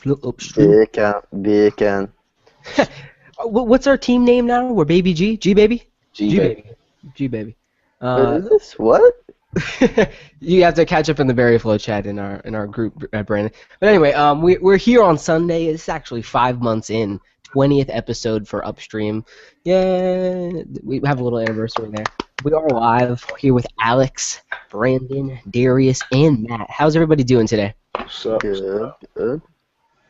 Upstream. Big can. What's our team name now? We're Baby G? G Baby? G G-Baby. Baby. G Baby. What is this? What? You have to catch up in the BerryFlow chat in our group, Brandon. But anyway, we're here on Sunday. It's actually 5 months in, 20th episode for Upstream. Yeah, we have a little anniversary there. We are live here with Alex, Brandon, Darius, and Matt. How's everybody doing today? What's up? Good. Good.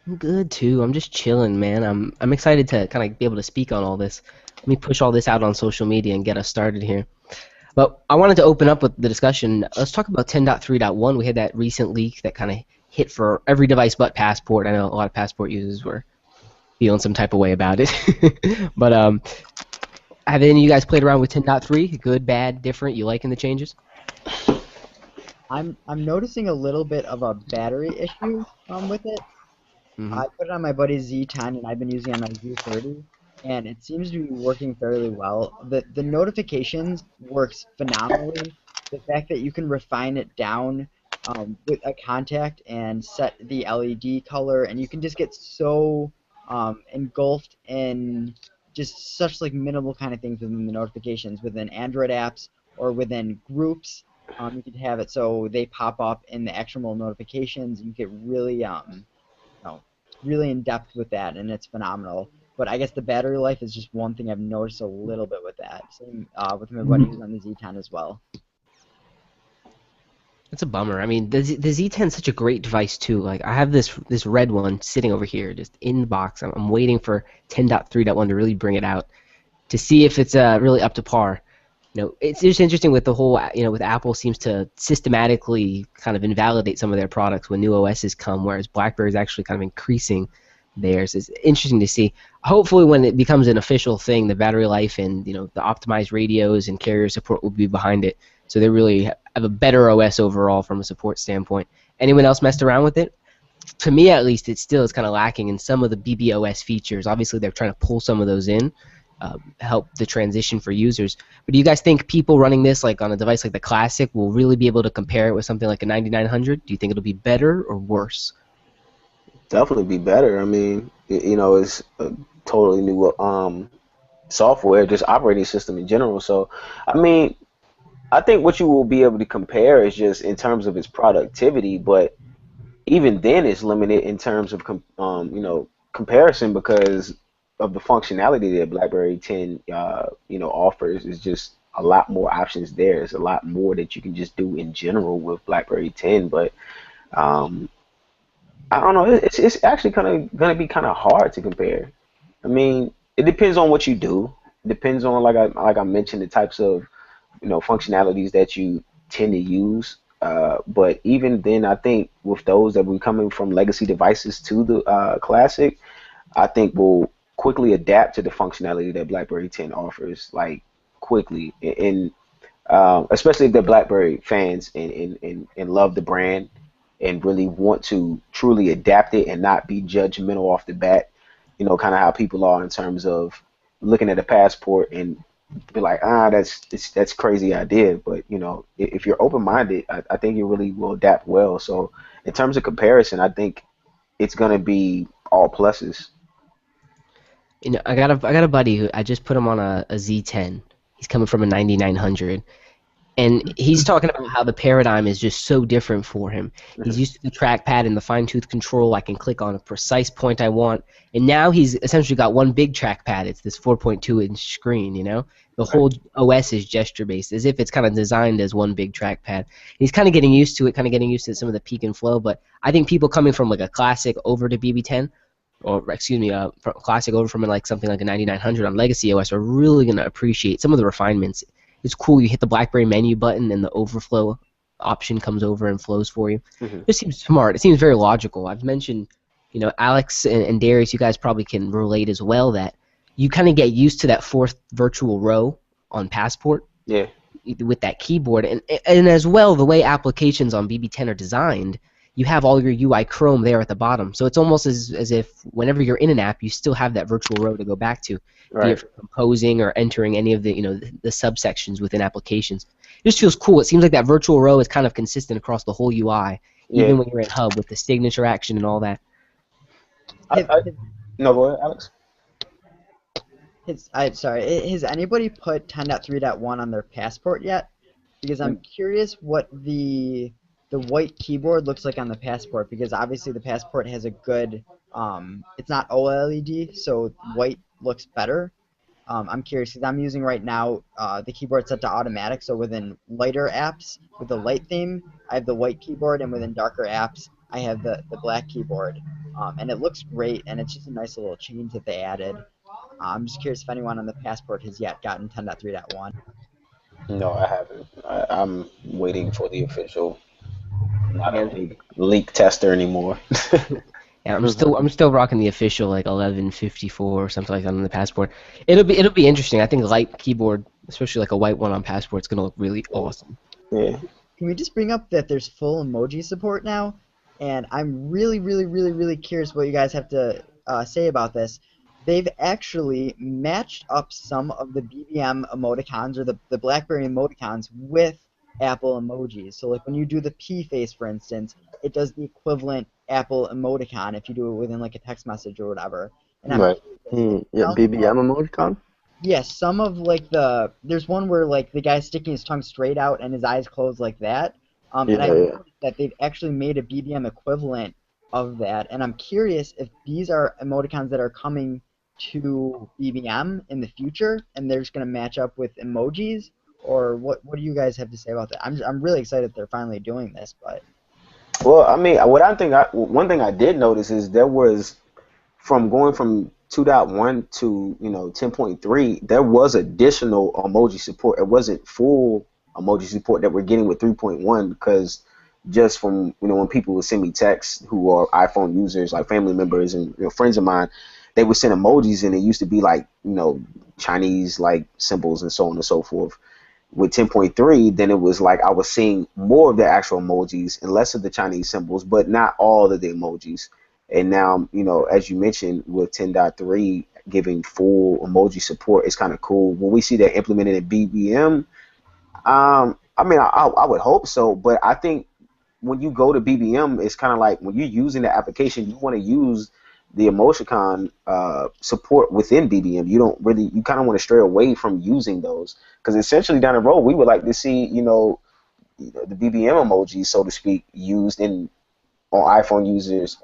I'm good too. I'm just chilling, man. I'm excited to kind of be able to speak on all this. Let me push all this out on social media and get us started here. But I wanted to open up with the discussion. Let's talk about 10.3.1. We had that recent leak that kind of hit for every device but Passport. I know a lot of Passport users were feeling some type of way about it. But have any of you guys played around with 10.3? Good, bad, different? You liking the changes? I'm noticing a little bit of a battery issue with it. I put it on my buddy's Z10 and I've been using it on my Z30. And it seems to be working fairly well. The notifications works phenomenally. The fact that you can refine it down with a contact and set the LED color, and you can just get so engulfed in just such like minimal kind of things within the notifications, within Android apps or within groups. You can have it so they pop up in the actual notifications, and you get really really in depth with that, and it's phenomenal. But I guess the battery life is just one thing I've noticed a little bit with that. Same with my buddy who's on the Z10 as well. It's a bummer. I mean, the Z10 is such a great device too. Like I have this red one sitting over here, just in the box. I'm waiting for 10.3.1 to really bring it out to see if it's really up to par. It's just interesting with the whole, with Apple seems to systematically kind of invalidate some of their products when new OSs come, whereas BlackBerry is actually kind of increasing theirs. It's interesting to see. Hopefully when it becomes an official thing, the battery life and the optimized radios and carrier support will be behind it, so they really have a better OS overall from a support standpoint. Anyone else messed around with it? To me at least, it still is kind of lacking in some of the BBOS features. Obviously they're trying to pull some of those in, help the transition for users. But do you guys think people running this like on a device like the Classic will really be able to compare it with something like a 9900? Do you think it'll be better or worse? Definitely be better. I mean, it's a totally new software, just operating system in general. So, I mean, I think what you will be able to compare is just in terms of its productivity, but even then it's limited in terms of comparison because of the functionality that BlackBerry 10 offers. Is just a lot more options there. There's a lot more that you can just do in general with BlackBerry 10, but I don't know. It's actually gonna be kind of hard to compare. I mean, it depends on what you do. It depends on like I mentioned the types of functionalities that you tend to use. But even then, I think with those that were coming from legacy devices to the Classic, I think we'll quickly adapt to the functionality that BlackBerry 10 offers, like quickly, and especially if they're BlackBerry fans and love the brand and really want to truly adapt it and not be judgmental off the bat, kind of how people are in terms of looking at a Passport and be like, that's crazy idea. But if you're open-minded, I think you really will adapt well. So in terms of comparison, I think it's gonna be all pluses. I got a buddy who I just put him on a Z10. He's coming from a 9900. And he's talking about how the paradigm is just so different for him. He's used to the trackpad and the fine-tooth control. I can click on a precise point I want. And now he's essentially got one big trackpad. It's this 4.2-inch screen, The whole OS is gesture-based, as if it's kind of designed as one big trackpad. He's kind of getting used to it, kind of getting used to some of the peak and flow. But I think people coming from like a Classic over to BB10, or excuse me, from Classic over from like something like a 9900 on Legacy OS are really going to appreciate some of the refinements. It's cool. You hit the BlackBerry menu button, and the overflow option comes over and flows for you. It seems smart. It seems very logical. I've mentioned, Alex and Darius, you guys probably can relate as well, that you kind of get used to that fourth virtual row on Passport. Yeah. With that keyboard, and as well the way applications on BB10 are designed, you have all your UI Chrome there at the bottom. So it's almost as if whenever you're in an app, you still have that virtual row to go back to, be it for composing or entering any of the the subsections within applications. It just feels cool. It seems like that virtual row is kind of consistent across the whole UI, even when you're in Hub with the signature action and all that. Have, I, no, go ahead, Alex. sorry, has anybody put 10.3.1 on their passport yet? Because I'm curious what the white keyboard looks like on the passport, because obviously the passport has a good it's not OLED, so white looks better. I'm curious because I'm using right now the keyboard set to automatic, so within lighter apps with the light theme, I have the white keyboard, and within darker apps, I have the black keyboard. And it looks great, and it's just a nice little change that they added. I'm just curious if anyone on the passport has yet gotten 10.3.1. No, I haven't. I'm waiting for the official. I'm not a Yeah, leak tester anymore. yeah, I'm still rocking the official like 1154 or something like that on the passport. It'll be interesting. I think light keyboard, especially like a white one on passport, is gonna look really awesome. Yeah. Can we just bring up that there's full emoji support now? And I'm really, really, really, really curious what you guys have to say about this. They've actually matched up some of the BBM emoticons or the BlackBerry emoticons with Apple emojis. So like when you do the P face, for instance, it does the equivalent Apple emoticon if you do it within like a text message or whatever. And I'm Right. curious, Yeah, BBM emoticon? yes, some of like there's one where like the guy's sticking his tongue straight out and his eyes closed like that. And I Yeah, yeah. noticed that they've actually made a BBM equivalent of that, and I'm curious if these are emoticons that are coming to BBM in the future, and they're just gonna match up with emojis, or what do you guys have to say about that? I'm really excited they're finally doing this, but Well, I mean, one thing I did notice is there was from going from 2.1 to 10.3, there was additional emoji support. It wasn't full emoji support that we're getting with 3.1 because just from when people would send me texts who are iPhone users, like family members and friends of mine, they would send emojis and it used to be like Chinese like symbols and so on and so forth. With 10.3, then it was like I was seeing more of the actual emojis and less of the Chinese symbols, but not all of the emojis. And now, as you mentioned, with 10.3 giving full emoji support, it's kind of cool. When we see that implemented in BBM, I mean, I would hope so, but I think when you go to BBM, it's kind of like when you're using the application, you want to use the emoticon support within BBM. You kind of want to stray away from using those because essentially down the road, we would like to see, the BBM emoji, so to speak, used in on iPhone users,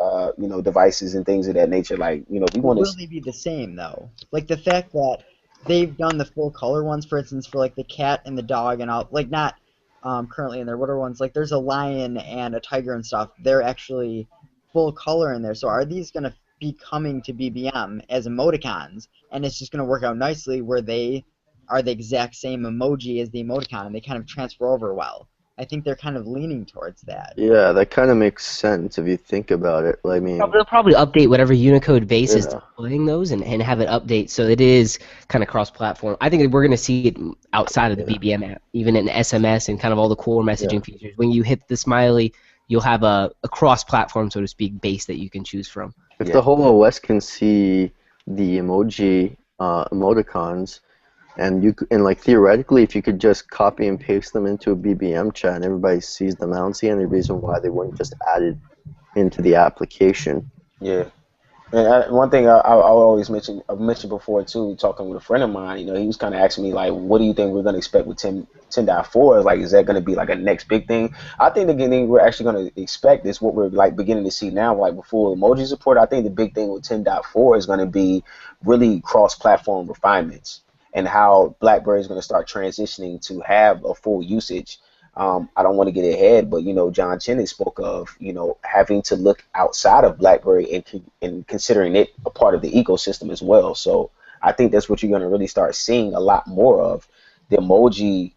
devices and things of that nature. Like, we want will to. they be the same though? Like the fact that they've done the full color ones, for instance, for like the cat and the dog and all, like not currently in there. What are ones like? There's a lion and a tiger and stuff. They're actually full color in there. So are these gonna be coming to BBM as emoticons, and it's just gonna work out nicely where they are the exact same emoji as the emoticon, and they kind of transfer over well. I think they're kind of leaning towards that. Yeah, that kind of makes sense if you think about it. I mean, They'll probably update whatever Unicode base is yeah, displaying those and have it update so it is kind of cross-platform. I think that we're going to see it outside of the yeah, BBM app, even in SMS and kind of all the core yeah. messaging features. When you hit the smiley, you'll have a cross-platform, so to speak, base that you can choose from. If Yeah. the whole OS can see the emoji emoticons, and and like theoretically, if you could just copy and paste them into a BBM chat and everybody sees them, I don't see any reason why they wouldn't just add it into the application. Yeah. And one thing I always mention, I've mentioned before too, talking with a friend of mine, he was kind of asking me like, what do you think we're going to expect with 10.4? Like, is that going to be like a next big thing? I think the thing we're actually going to expect is what we're like beginning to see now, like with full emoji support. I think the big thing with 10.4 is going to be really cross-platform refinements and how BlackBerry is going to start transitioning to have a full usage. I don't want to get ahead, but John Cheney spoke of having to look outside of BlackBerry and considering it a part of the ecosystem as well. So I think that's what you're going to really start seeing a lot more of. The emoji,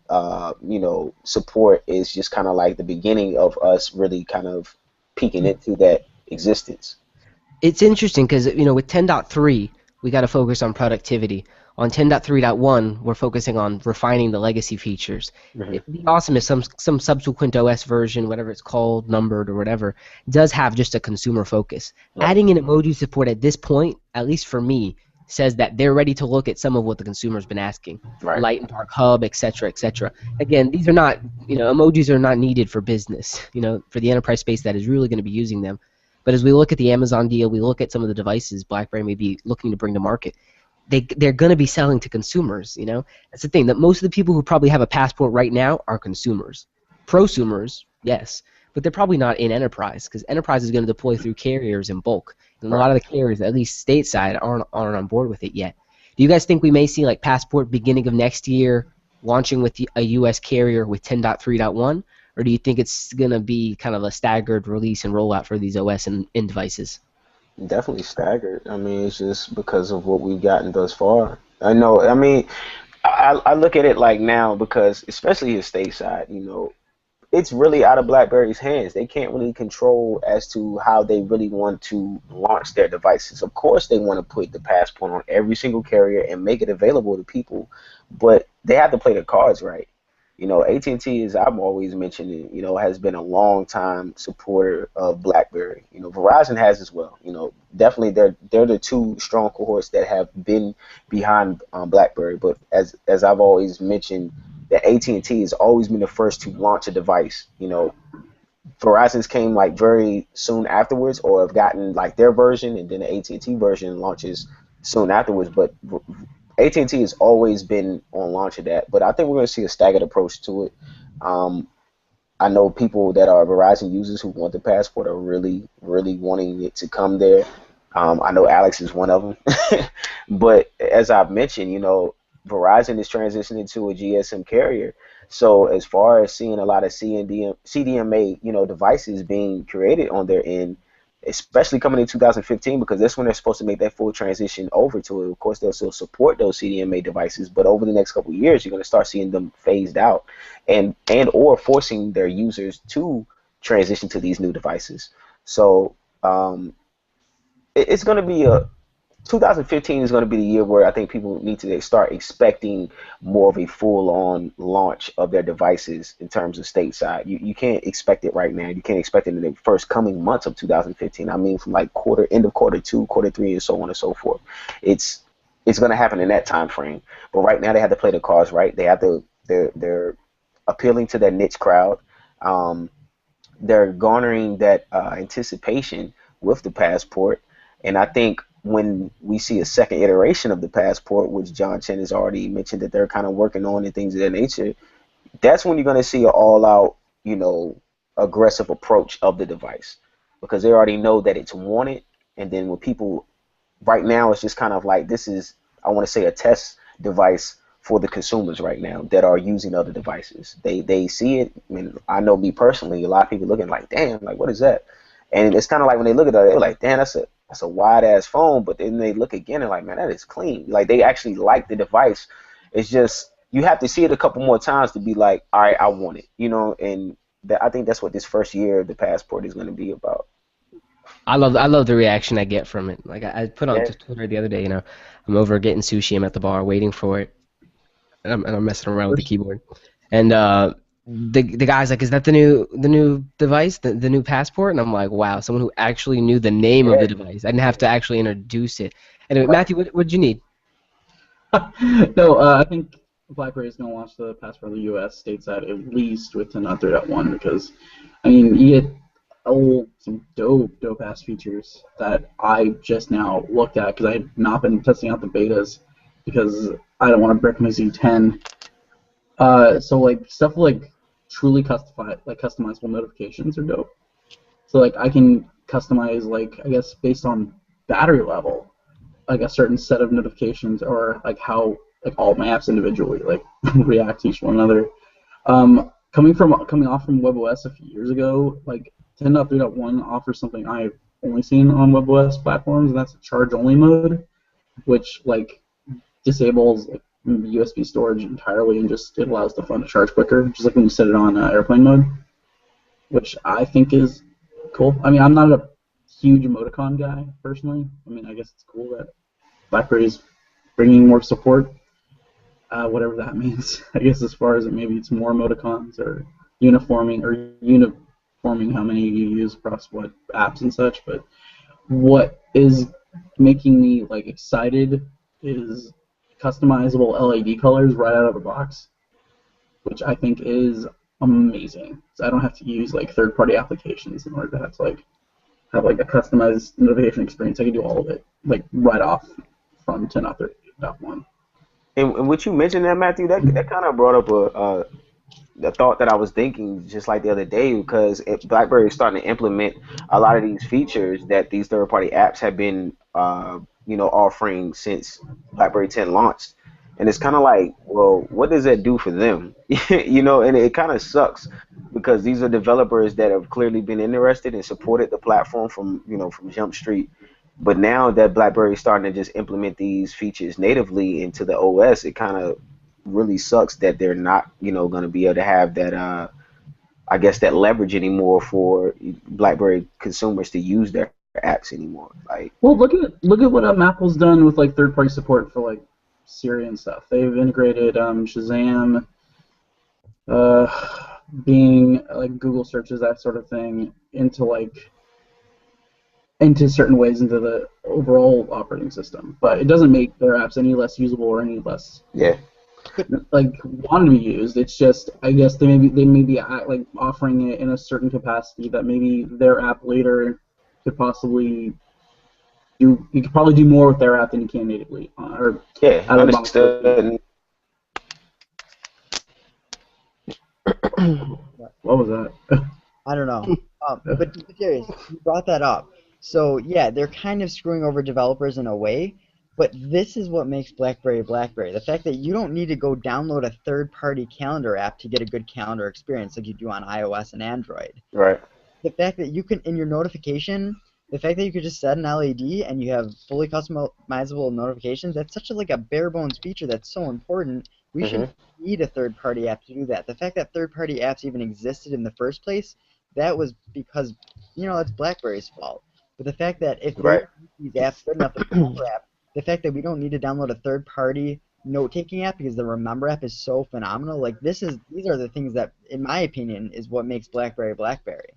support is just kind of like the beginning of us really kind of peeking into that existence. It's interesting because with 10.3 we got to focus on productivity. On 10.3.1 we're focusing on refining the legacy features. Hmm. It'd be awesome if some subsequent OS version, whatever it's called, numbered or whatever, does have just a consumer focus. Right. Adding in emoji support at this point, at least for me, says that they're ready to look at some of what the consumer's been asking. Right. Light and Dark Hub, etc., etc. Again, these are not, emojis are not needed for business, for the enterprise space that is really going to be using them. But as we look at the Amazon deal, we look at some of the devices BlackBerry may be looking to bring to market. They're going to be selling to consumers. That's the thing. That most of the people who probably have a passport right now are consumers, prosumers, yes, but they're probably not in enterprise because enterprise is going to deploy through carriers in bulk, and a lot of the carriers, at least stateside, aren't on board with it yet. Do you guys think we may see like passport beginning of next year launching with a U.S. carrier with 10.3.1, or do you think it's going to be kind of a staggered release and rollout for these OS and in devices? Definitely staggered. I mean, it's just because of what we've gotten thus far. I know. I mean, I look at it like now because, especially here stateside, it's really out of BlackBerry's hands. They can't really control as to how they really want to launch their devices. Of course, they want to put the passport on every single carrier and make it available to people, but they have to play the cards right. AT&T, as I've always mentioned, has been a long time supporter of BlackBerry. Verizon has as well. Definitely they're the two strong cohorts that have been behind BlackBerry. But as I've always mentioned, that AT&T has always been the first to launch a device. Verizon's came like very soon afterwards, or have gotten like their version, and then the AT&T version launches soon afterwards. But AT&T has always been on launch of that, but I think we're going to see a staggered approach to it. I know people that are Verizon users who want the passport are really, really wanting it to come there. I know Alex is one of them. But as I've mentioned, Verizon is transitioning to a GSM carrier. So as far as seeing a lot of CDMA, devices being created on their end, especially coming in 2015, because that's when they're supposed to make that full transition over to it. Of course, they'll still support those CDMA devices, but over the next couple of years, you're going to start seeing them phased out and or forcing their users to transition to these new devices. So it's going to be 2015 is going to be the year where I think people need to start expecting more of a full-on launch of their devices in terms of stateside. You can't expect it right now. You can't expect it in the first coming months of 2015. I mean, from like end of quarter 2, quarter 3, and so on and so forth. It's going to happen in that time frame. But right now they have to play the cards right. They have to. They're appealing to that niche crowd. They're garnering that anticipation with the passport, and I think when we see a second iteration of the passport, which John Chen has already mentioned that they're kind of working on and things of that nature, that's when you're going to see an all-out, aggressive approach of the device, because they already know that it's wanted. And then when people, right now, it's just kind of like, this is, I want to say, a test device for the consumers right now that are using other devices. They see it. I mean, I know me personally, a lot of people looking like, damn, like, what is that? And it's kind of like when they look at it, they're like, damn, that's a wide ass phone. But then they look again and like, man, that is clean. Like, they actually like the device. It's just, you have to see it a couple more times to be like, all right, I want it, and I think that's what this first year of the passport is going to be about. I love the reaction I get from it. Like I put on Twitter the other day, I'm over getting sushi. I'm at the bar waiting for it, and I'm messing around with the keyboard. And the guy's like, "Is that the new device, the new passport?" And I'm like, "Wow, someone who actually knew the name of the device. I didn't have to actually introduce it." Anyway, Matthew, what'd you need? No, I think BlackBerry is going to launch the passport in the U.S. stateside at least with 10.3.1 because, I mean, you get some dope ass features that I just now looked at because I had not been testing out the betas because I don't want to break my Z10. So like stuff like truly customizable notifications are dope. So like I can customize like I guess based on battery level, like a certain set of notifications or like how like all my apps individually like react to each one another. Coming off from WebOS a few years ago, like 10.3.1 offers something I've only seen on WebOS platforms, and that's a charge-only mode, which like disables like, USB storage entirely and just it allows the phone to charge quicker, just like when you set it on airplane mode, which I think is cool. I mean, I'm not a huge emoticon guy personally. I mean, I guess it's cool that BlackBerry's bringing more support, whatever that means. I guess as far as maybe it's more emoticons or uniforming how many you use across what apps and such. But what is making me like excited is customizable LED colors right out of the box, which I think is amazing. So I don't have to use like third-party applications in order to have to like have like a customized notification experience. I can do all of it like right off from 10.3.1. And what you mentioned there, Matthew, that kind of brought up a thought that I was thinking just like the other day, because BlackBerry is starting to implement a lot of these features that these third-party apps have been, offering since BlackBerry 10 launched. And it's kind of like, well, what does that do for them? And it kind of sucks because these are developers that have clearly been interested and supported the platform from Jump Street. But now that BlackBerry is starting to just implement these features natively into the OS, it kind of really sucks that they're not, going to be able to have that, I guess, that leverage anymore for BlackBerry consumers to use their apps anymore. Like, well, look at what Apple's done with like third-party support for like Siri and stuff. They've integrated Shazam, Bing, like Google searches, that sort of thing, into certain ways into the overall operating system. But it doesn't make their apps any less usable or any less like want to be used. It's just, I guess they may be like offering it in a certain capacity that maybe their app later could possibly do. You could probably do more with their app than you can natively or out of the box. understood. What was that? I don't know. But to be serious, you brought that up. So yeah, they're kind of screwing over developers in a way, but this is what makes BlackBerry BlackBerry. The fact that you don't need to go download a third-party calendar app to get a good calendar experience like you do on iOS and Android. Right. The fact that you can, in your notification, the fact that you could just set an LED and you have fully customizable notifications, that's such a bare bones feature that's so important. We shouldn't need a third-party app to do that. The fact that third-party apps even existed in the first place, that was because, that's BlackBerry's fault. But the fact that if they make these apps good enough, the fact that we don't need to download a third-party note-taking app because the Remember app is so phenomenal, like these are the things that, in my opinion, is what makes BlackBerry BlackBerry.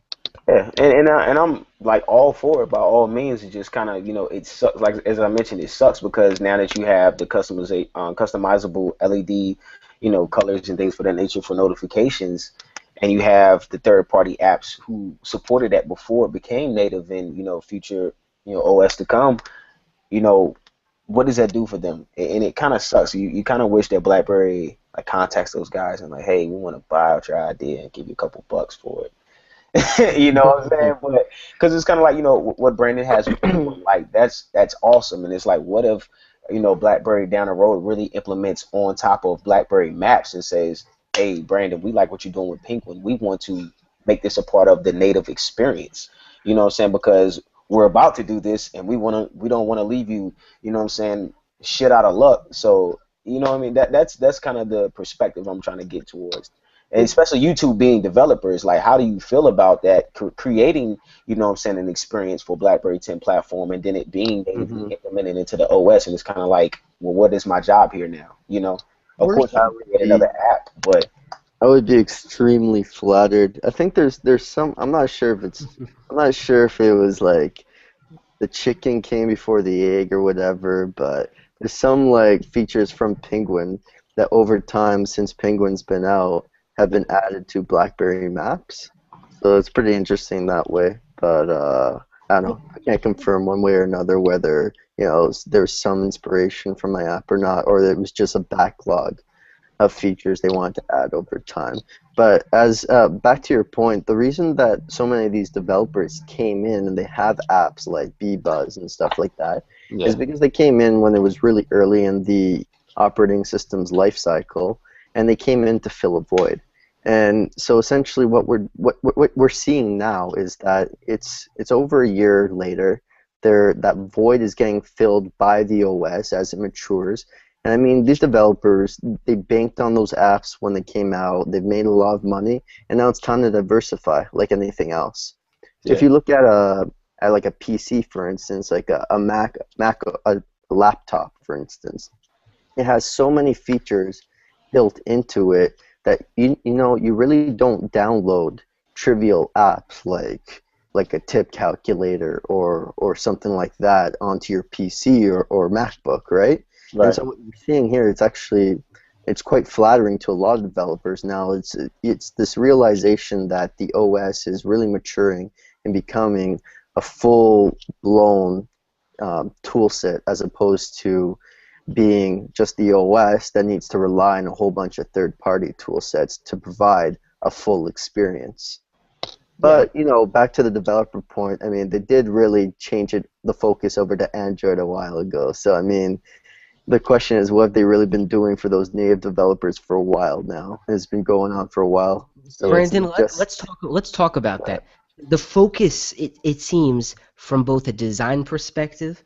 Yeah, and I'm like all for it by all means. It just kind of it sucks. Like as I mentioned, it sucks because now that you have the customizable LED, colors and things for that nature for notifications, and you have the third-party apps who supported that before it became native in future OS to come. What does that do for them? And it kind of sucks. You kind of wish that BlackBerry like contacts those guys and like, hey, we want to buy out your idea and give you a couple bucks for it. You know what I'm saying? But because it's kind of like what Brandon has with Penguin, like that's awesome. And it's like, what if BlackBerry down the road really implements on top of BlackBerry Maps and says, hey, Brandon, we like what you're doing with Penguin. We want to make this a part of the native experience. You know what I'm saying? Because we're about to do this, and we don't want to leave you. You know what I'm saying? Shit out of luck. So what I mean? That's kind of the perspective I'm trying to get towards. And especially you two being developers, like how do you feel about that creating, an experience for BlackBerry 10 platform and then it being natively implemented into the OS, and it's kind of like, well, what is my job here now? Of course I would create another app, but I would be extremely flattered. I think there's some. I'm not sure if it was like the chicken came before the egg or whatever, but there's some like features from Penguin that over time, since Penguin's been out, have been added to BlackBerry Maps. So it's pretty interesting that way. But I don't know. I can't confirm one way or another whether there's some inspiration from my app or not, or it was just a backlog of features they wanted to add over time. But as back to your point, the reason that so many of these developers came in and they have apps like BBuzz and stuff like that is because they came in when it was really early in the operating system's life cycle, and they came in to fill a void. And so essentially what we're seeing now is that it's over a year later. That void is getting filled by the OS as it matures. And I mean, these developers, they banked on those apps when they came out. They've made a lot of money, and now it's time to diversify like anything else. So if you look at like a PC, for instance, like a Mac, a laptop, for instance, it has so many features built into it that you really don't download trivial apps like a tip calculator or something like that onto your PC or MacBook, right? And so what you're seeing here, it's quite flattering to a lot of developers now. It's this realization that the OS is really maturing and becoming a full-blown tool set as opposed to being just the OS that needs to rely on a whole bunch of third-party tool sets to provide a full experience. But, you know, back to the developer point, I mean, they did really change the focus over to Android a while ago. So, I mean, the question is, what have they really been doing for those native developers for a while now? It's been going on for a while. So Brandon, it's just, let's talk about that. The focus, it seems, from both a design perspective,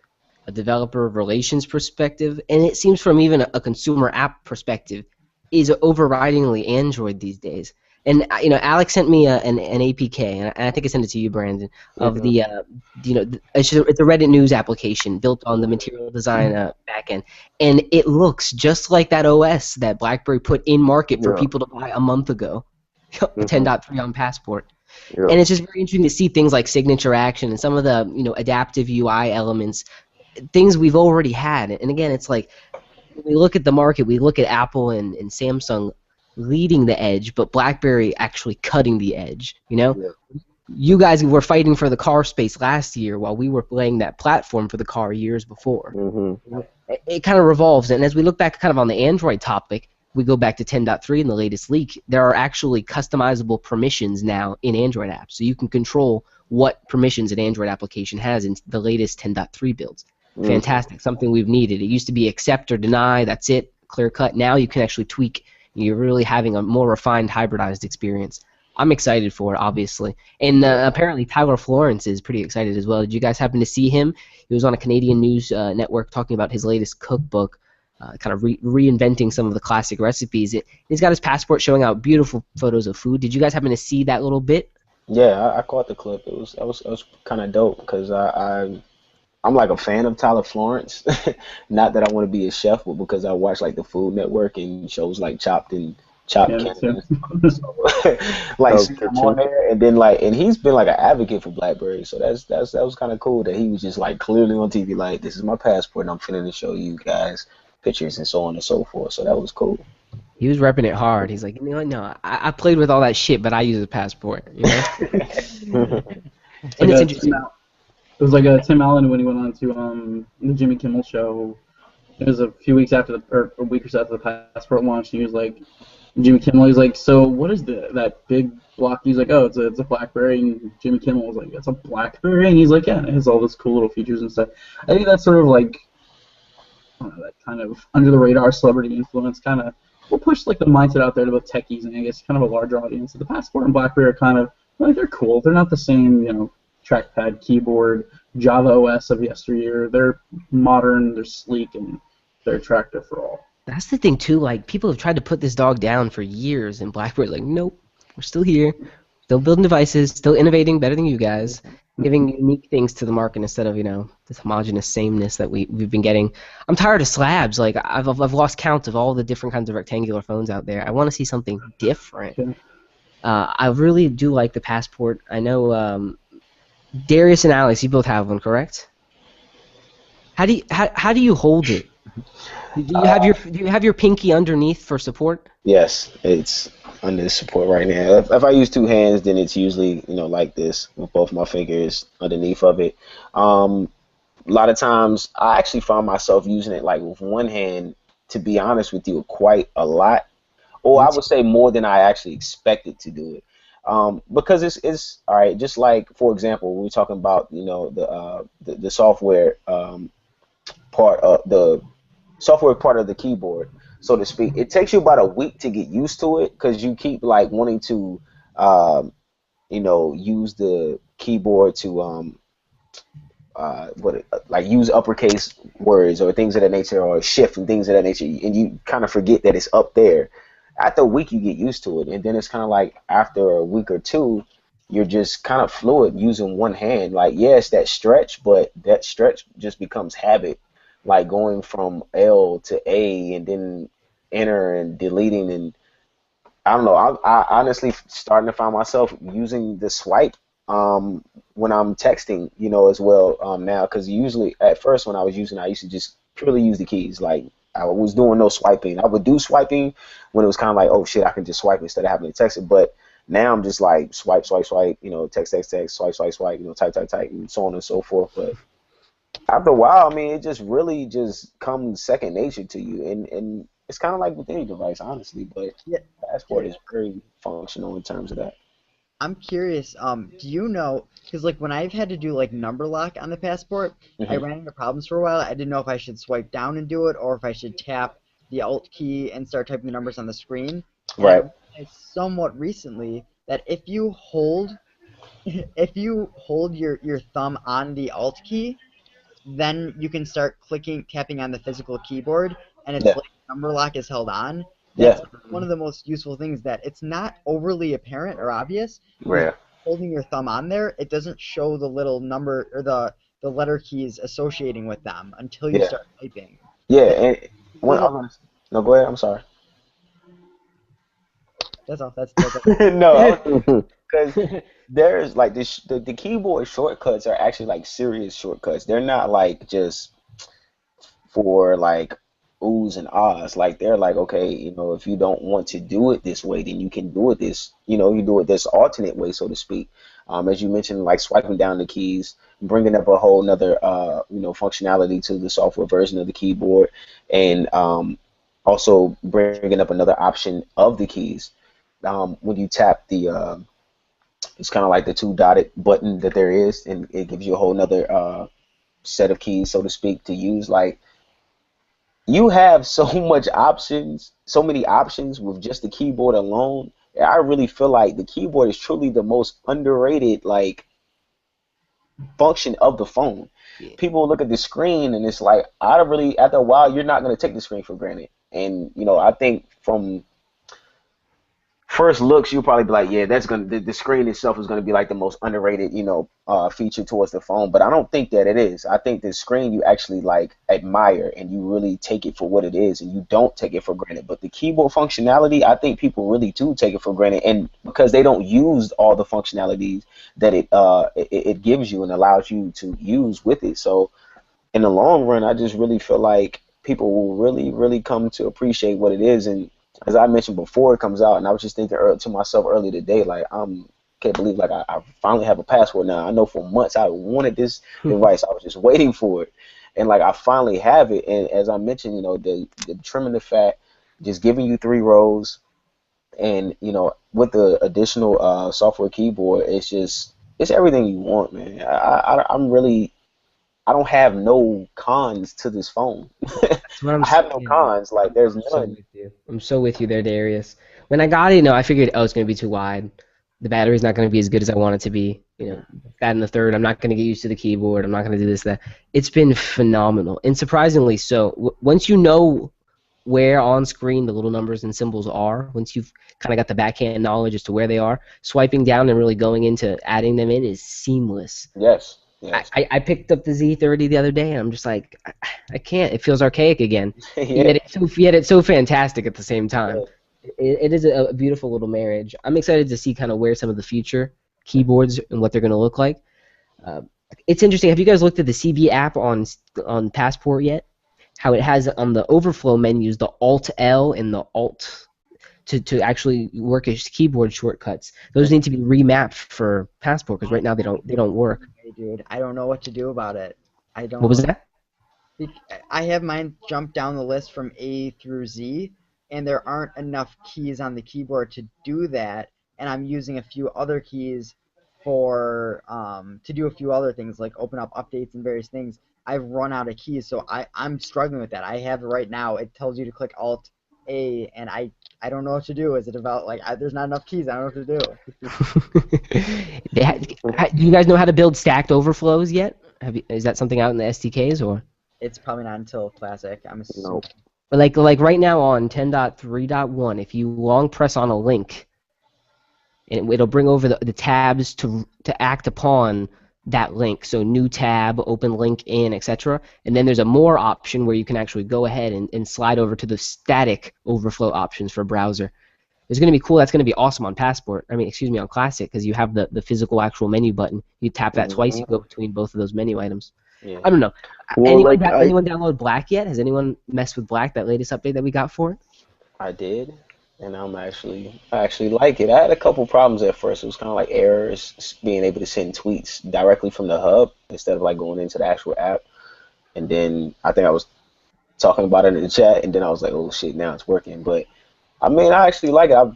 a developer relations perspective, and it seems from even a consumer app perspective, is overridingly Android these days. And you know, Alex sent me an APK, and I think I sent it to you, Brandon, of the you know, it's a Reddit news application built on the Material Design backend, and it looks just like that OS that BlackBerry put in market for people to buy a month ago. 10.3 on Passport. And it's just very interesting to see things like signature action and some of the, you know, adaptive UI elements, things we've already had. And again, it's like when we look at the market, we look at Apple and Samsung leading the edge, but BlackBerry actually cutting the edge. You know, you guys were fighting for the car space last year while we were laying that platform for the car years before. It kind of revolves, and as we look back kind of on the Android topic, we go back to 10.3 in the latest leak, there are actually customizable permissions now in Android apps. So you can control what permissions an Android application has in the latest 10.3 builds. Fantastic, something we've needed. It used to be accept or deny, that's it, clear cut. Now you can actually tweak. You're really having a more refined, hybridized experience. I'm excited for it, obviously. And apparently Tyler Florence is pretty excited as well. Did you guys happen to see him? He was on a Canadian news network talking about his latest cookbook. Kind of reinventing some of the classic recipes. He's got his passport showing out beautiful photos of food. Did you guys happen to see that little bit? Yeah, I caught the clip. It was kind of dope because I'm like a fan of Tyler Florence. Not that I want to be a chef, but because I watch like the Food Network and shows like Chopped Canada. So, like I'm on there, and then and he's been like an advocate for BlackBerry. So that was kind of cool that he was just like clearly on TV like, this is my passport, and I'm finna to show you guys pictures and so on and so forth. So that was cool. He was repping it hard. He's like, you know what? No, I played with all that shit, but I use a passport. You know. And it's interesting. It was like Tim Allen when he went on to the Jimmy Kimmel show. It was a few weeks after or a week or so after the passport launch. He was like, Jimmy Kimmel. He's like, so what is that big block? He's like, oh, it's a BlackBerry. And Jimmy Kimmel was like, it's a BlackBerry, and he's like, yeah, and it has all this cool little features and stuff. I think that's sort of like that kind of under the radar celebrity influence kind of will push like the mindset out there to both techies and I guess kind of a larger audience. So the Passport and BlackBerry are kind of like, they're cool. They're not the same, you know, trackpad, keyboard, Java OS of yesteryear. They're modern, they're sleek, and they're attractive for all. That's the thing too. Like people have tried to put this dog down for years, and BlackBerry's like, nope, we're still here, still building devices, still innovating better than you guys, giving unique things to the market instead of, you know, this homogenous sameness that we've been getting. I'm tired of slabs. Like I've lost count of all the different kinds of rectangular phones out there. I want to see something different. I really do like the Passport. I know Darius and Alex, you both have one, correct? How do you hold it? Do you have your pinky underneath for support? Yes, it's under support right now. If I use two hands, then it's usually, you know, like this with both my fingers underneath of it. A lot of times I actually find myself using it like with one hand, to be honest with you, quite a lot, or I would say more than I actually expected to do it. Because it's all right. Just like, for example, we were talking about, you know, the software part of the keyboard, so to speak. It takes you about a week to get used to it because you keep like wanting to, you know, use the keyboard to like use uppercase words or things of that nature, or shift and things of that nature, and you kind of forget that it's up there. After a week, you get used to it, and then it's kind of like after a week or two, you're just kind of fluid using one hand. Like, yes, that stretch, but that stretch just becomes habit, like going from L to A and then enter and deleting, and I don't know. I honestly starting to find myself using the swipe when I'm texting, you know, as well now, because usually at first when I was using, I used to just purely use the keys. Like I was doing no swiping. I would do swiping when it was kind of like, oh shit, I can just swipe instead of having to text it. But Now I'm just like swipe, swipe, swipe, you know, text, text, text, swipe, swipe, swipe, you know, type, type, type, and so on and so forth. But after a while, I mean, it just really just comes second nature to you, and it's kind of like with any device, honestly. But Yeah, Passport is very functional in terms of that. I'm curious, do you know, because like when I've had to do like number lock on the passport, I Hmm. ran into problems for a while. I didn't know if I should swipe down and do it or if I should tap the Alt key and start typing the numbers on the screen. And I Right. realized somewhat recently that if you hold your thumb on the Alt key, then you can start tapping on the physical keyboard, and it's Yeah. like number lock is held on. That's Yeah. one of the most useful things that it's not overly apparent or obvious because Right. holding your thumb on there, it doesn't show the little number or the letter keys associating with them until you Yeah. start typing. Yeah. That's And when little. I'm gonna, no, go ahead. I'm sorry. That's all. That's all. No, I was because there's like this the keyboard shortcuts are actually like serious shortcuts. They're not like just for like oohs and ahs. Like they're like, okay, you know, if you don't want to do it this way, then you can do it this, you know, you do it this alternate way, so to speak. As you mentioned, like swiping down the keys, bringing up a whole nother, you know, functionality to the software version of the keyboard, and also bringing up another option of the keys. When you tap the, it's kind of like the two dotted button that there is, and it gives you a whole nother set of keys, so to speak, to use. Like you have so much options, so many options with just the keyboard alone. I really feel like the keyboard is truly the most underrated like function of the phone. Yeah. People look at the screen and it's like I don't really after a while you're not going to take the screen for granted. And you know, I think from first looks, you'll probably be like, yeah, that's gonna the screen itself is gonna be like the most underrated, you know, feature towards the phone. But I don't think that it is. I think the screen you actually like admire and you really take it for what it is, and you don't take it for granted. But the keyboard functionality, I think people really do take it for granted, and because they don't use all the functionalities that it gives you and allows you to use with it. So in the long run, I just really feel like people will really, really come to appreciate what it is. And as I mentioned before, it comes out, and I was just thinking to myself earlier today, like can't believe like I finally have a password now. I know for months I wanted this device. I was just waiting for it, and like I finally have it. And as I mentioned, you know, the trimming the fat, just giving you 3 rows, and you know, with the additional software keyboard, it's everything you want, man. I'm really I don't have no cons to this phone. That's what I'm I have no saying. cons. Like there's I'm so none. with you. I'm so with you there, Darius. When I got it, I figured, oh, it's gonna be too wide. The battery's not gonna be as good as I want it to be. That and the third. I'm not gonna get used to the keyboard. I'm not gonna do this, that. It's been phenomenal, and surprisingly so. Once you know where on screen the little numbers and symbols are, once you've kind of got the backhand knowledge as to where they are, swiping down and really going into adding them in is seamless. Yes, I, yes, I I picked up the Z30 the other day, and I'm just like, I can't. It feels archaic again. yeah. Yet it's so fantastic at the same time. It is a beautiful little marriage. I'm excited to see kind of where some of the future keyboards and what they're going to look like. Uh, it's interesting. Have you guys looked at the CB app on Passport yet? How it has on the overflow menus the Alt L and the Alt to actually work as keyboard shortcuts. Those need to be remapped for Passport because right now they don't work. Hey, dude, I don't know what to do about it. I don't What know. was that? I have mine jump down the list from A through Z, and there aren't enough keys on the keyboard to do that. And I'm using a few other keys for to do a few other things like open up updates and various things. I've run out of keys, so I'm struggling with that. I have it right now. It tells you to click Alt A, and I don't know what to do. Is it about like there's not enough keys? I don't know what to do. Do you guys know how to build stacked overflows yet? Is that something out in the SDKs or? It's probably not until Classic. I'm assuming. Nope. But like right now on 10.3.1, if you long press on a link, it'll bring over the tabs to act upon that link. So new tab, open link in, etc. And then there's a more option where you can actually go ahead and slide over to the static overflow options for browser. It's going to be cool. That's going to be awesome on Passport. On Classic because you have the physical actual menu button. You tap that twice, you go between both of those menu items. Yeah. I don't know. Well, Anyone like anyone download Black yet? Has anyone messed with Black, that latest update that we got for it? I did. and I actually like it. I had a couple problems at first. It was kind of like errors, being able to send tweets directly from the hub instead of like going into the actual app. And then I think I was talking about it in the chat, and then I was like, oh shit, now it's working. But I mean, I actually like it. I've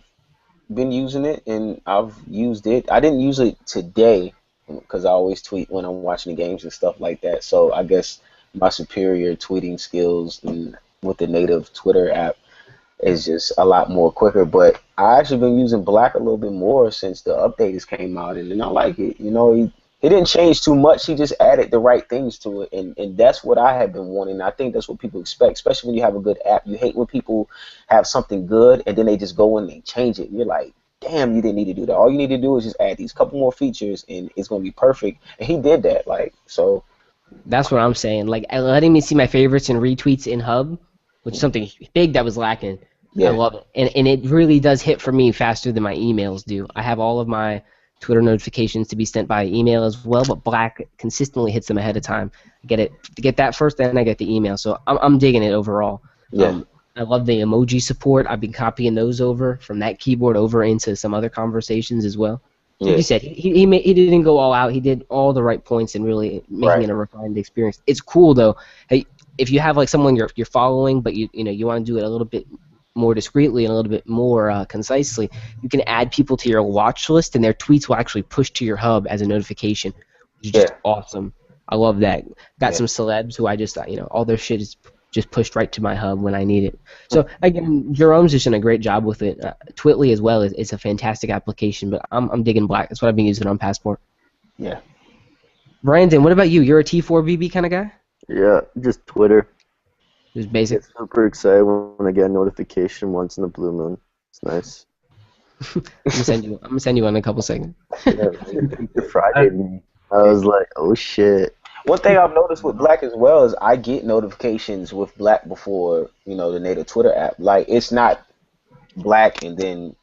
been using it, and I've used it. I didn't use it today because I always tweet when I'm watching the games and stuff like that. So I guess my superior tweeting skills and with the native Twitter app is just a lot more quicker. But I actually been using Black a little bit more since the updates came out, and I like it. You know, he didn't change too much. He just added the right things to it, and that's what I have been wanting. I think that's what people expect, especially when you have a good app. You hate when people have something good and then they just go and they change it. You're like, damn, you didn't need to do that. All you need to do is just add these couple more features, and it's gonna be perfect. And he did that, like so. That's what I'm saying. Like letting me see my favorites and retweets in Hub, which is something big that was lacking. I Yeah, love it, and it really does hit for me faster than my emails do. I have all of my Twitter notifications to be sent by email as well, but Black consistently hits them ahead of time. I get that first, then I get the email. So I'm digging it overall. yeah, I love the emoji support. I've been copying those over from that keyboard over into some other conversations as well. Like yeah, you said, he didn't go all out. He did all the right points and really making right, it a refined experience. It's cool though. Hey, if you have like someone you're following, but you want to do it a little bit more discreetly and a little bit more concisely, you can add people to your watch list, and their tweets will actually push to your hub as a notification, which is just yeah, awesome. I love that. Got yeah, some celebs who I just all their shit is just pushed right to my hub when I need it. So again, Jerome's just done a great job with it. Twitly as well is a fantastic application, but I'm digging Black. That's what I've been using on Passport. yeah. Brandon, what about you? You're a T4BB kind of guy? Yeah, just Twitter. Just I basic. get super excited when I get a notification once in a blue moon. It's nice. I'm gonna send you one in a couple seconds. Yeah, it Friday me. I was like, oh shit. One thing I've noticed with Black as well is I get notifications with Black before the native Twitter app. Like it's not Black and then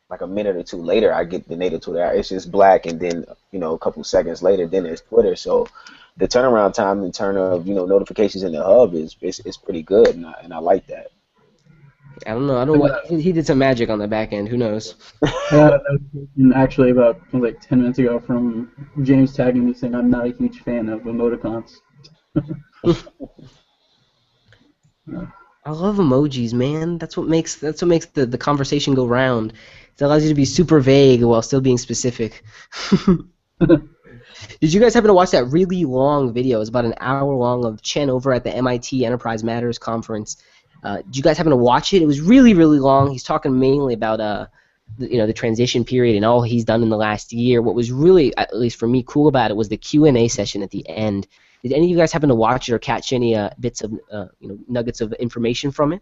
like a minute or two later I get the native Twitter app. It's just Black and then a couple seconds later then there's Twitter. So the turnaround time in terms of notifications in the hub is pretty good, and I like that. I don't know. I don't know what he did some magic on the back end. Who knows? I got a notification actually about like 10 minutes ago from James tagging me saying I'm not a huge fan of emoticons. I love emojis, man. That's what makes the conversation go round. It allows you to be super vague while still being specific. Did you guys happen to watch that really long video? It was about an hour long of Chen over at the MIT Enterprise Matters conference. Did you guys happen to watch it? It was really, really long. He's talking mainly about the transition period and all he's done in the last year. What was really, at least for me, cool about it was the Q&A session at the end. Did any of you guys happen to watch it or catch any bits of nuggets of information from it?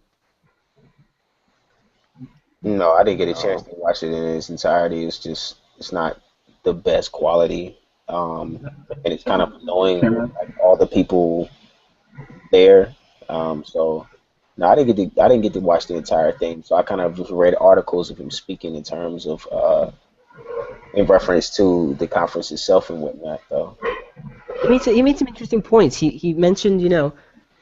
No, I didn't get a chance No. to watch it in its entirety. It's not the best quality, and it's kind of annoying with Camera. like all the people there. So no, I didn't get to watch the entire thing. So I kind of just read articles of him speaking in terms of in reference to the conference itself and whatnot, though. He made some interesting points. He mentioned,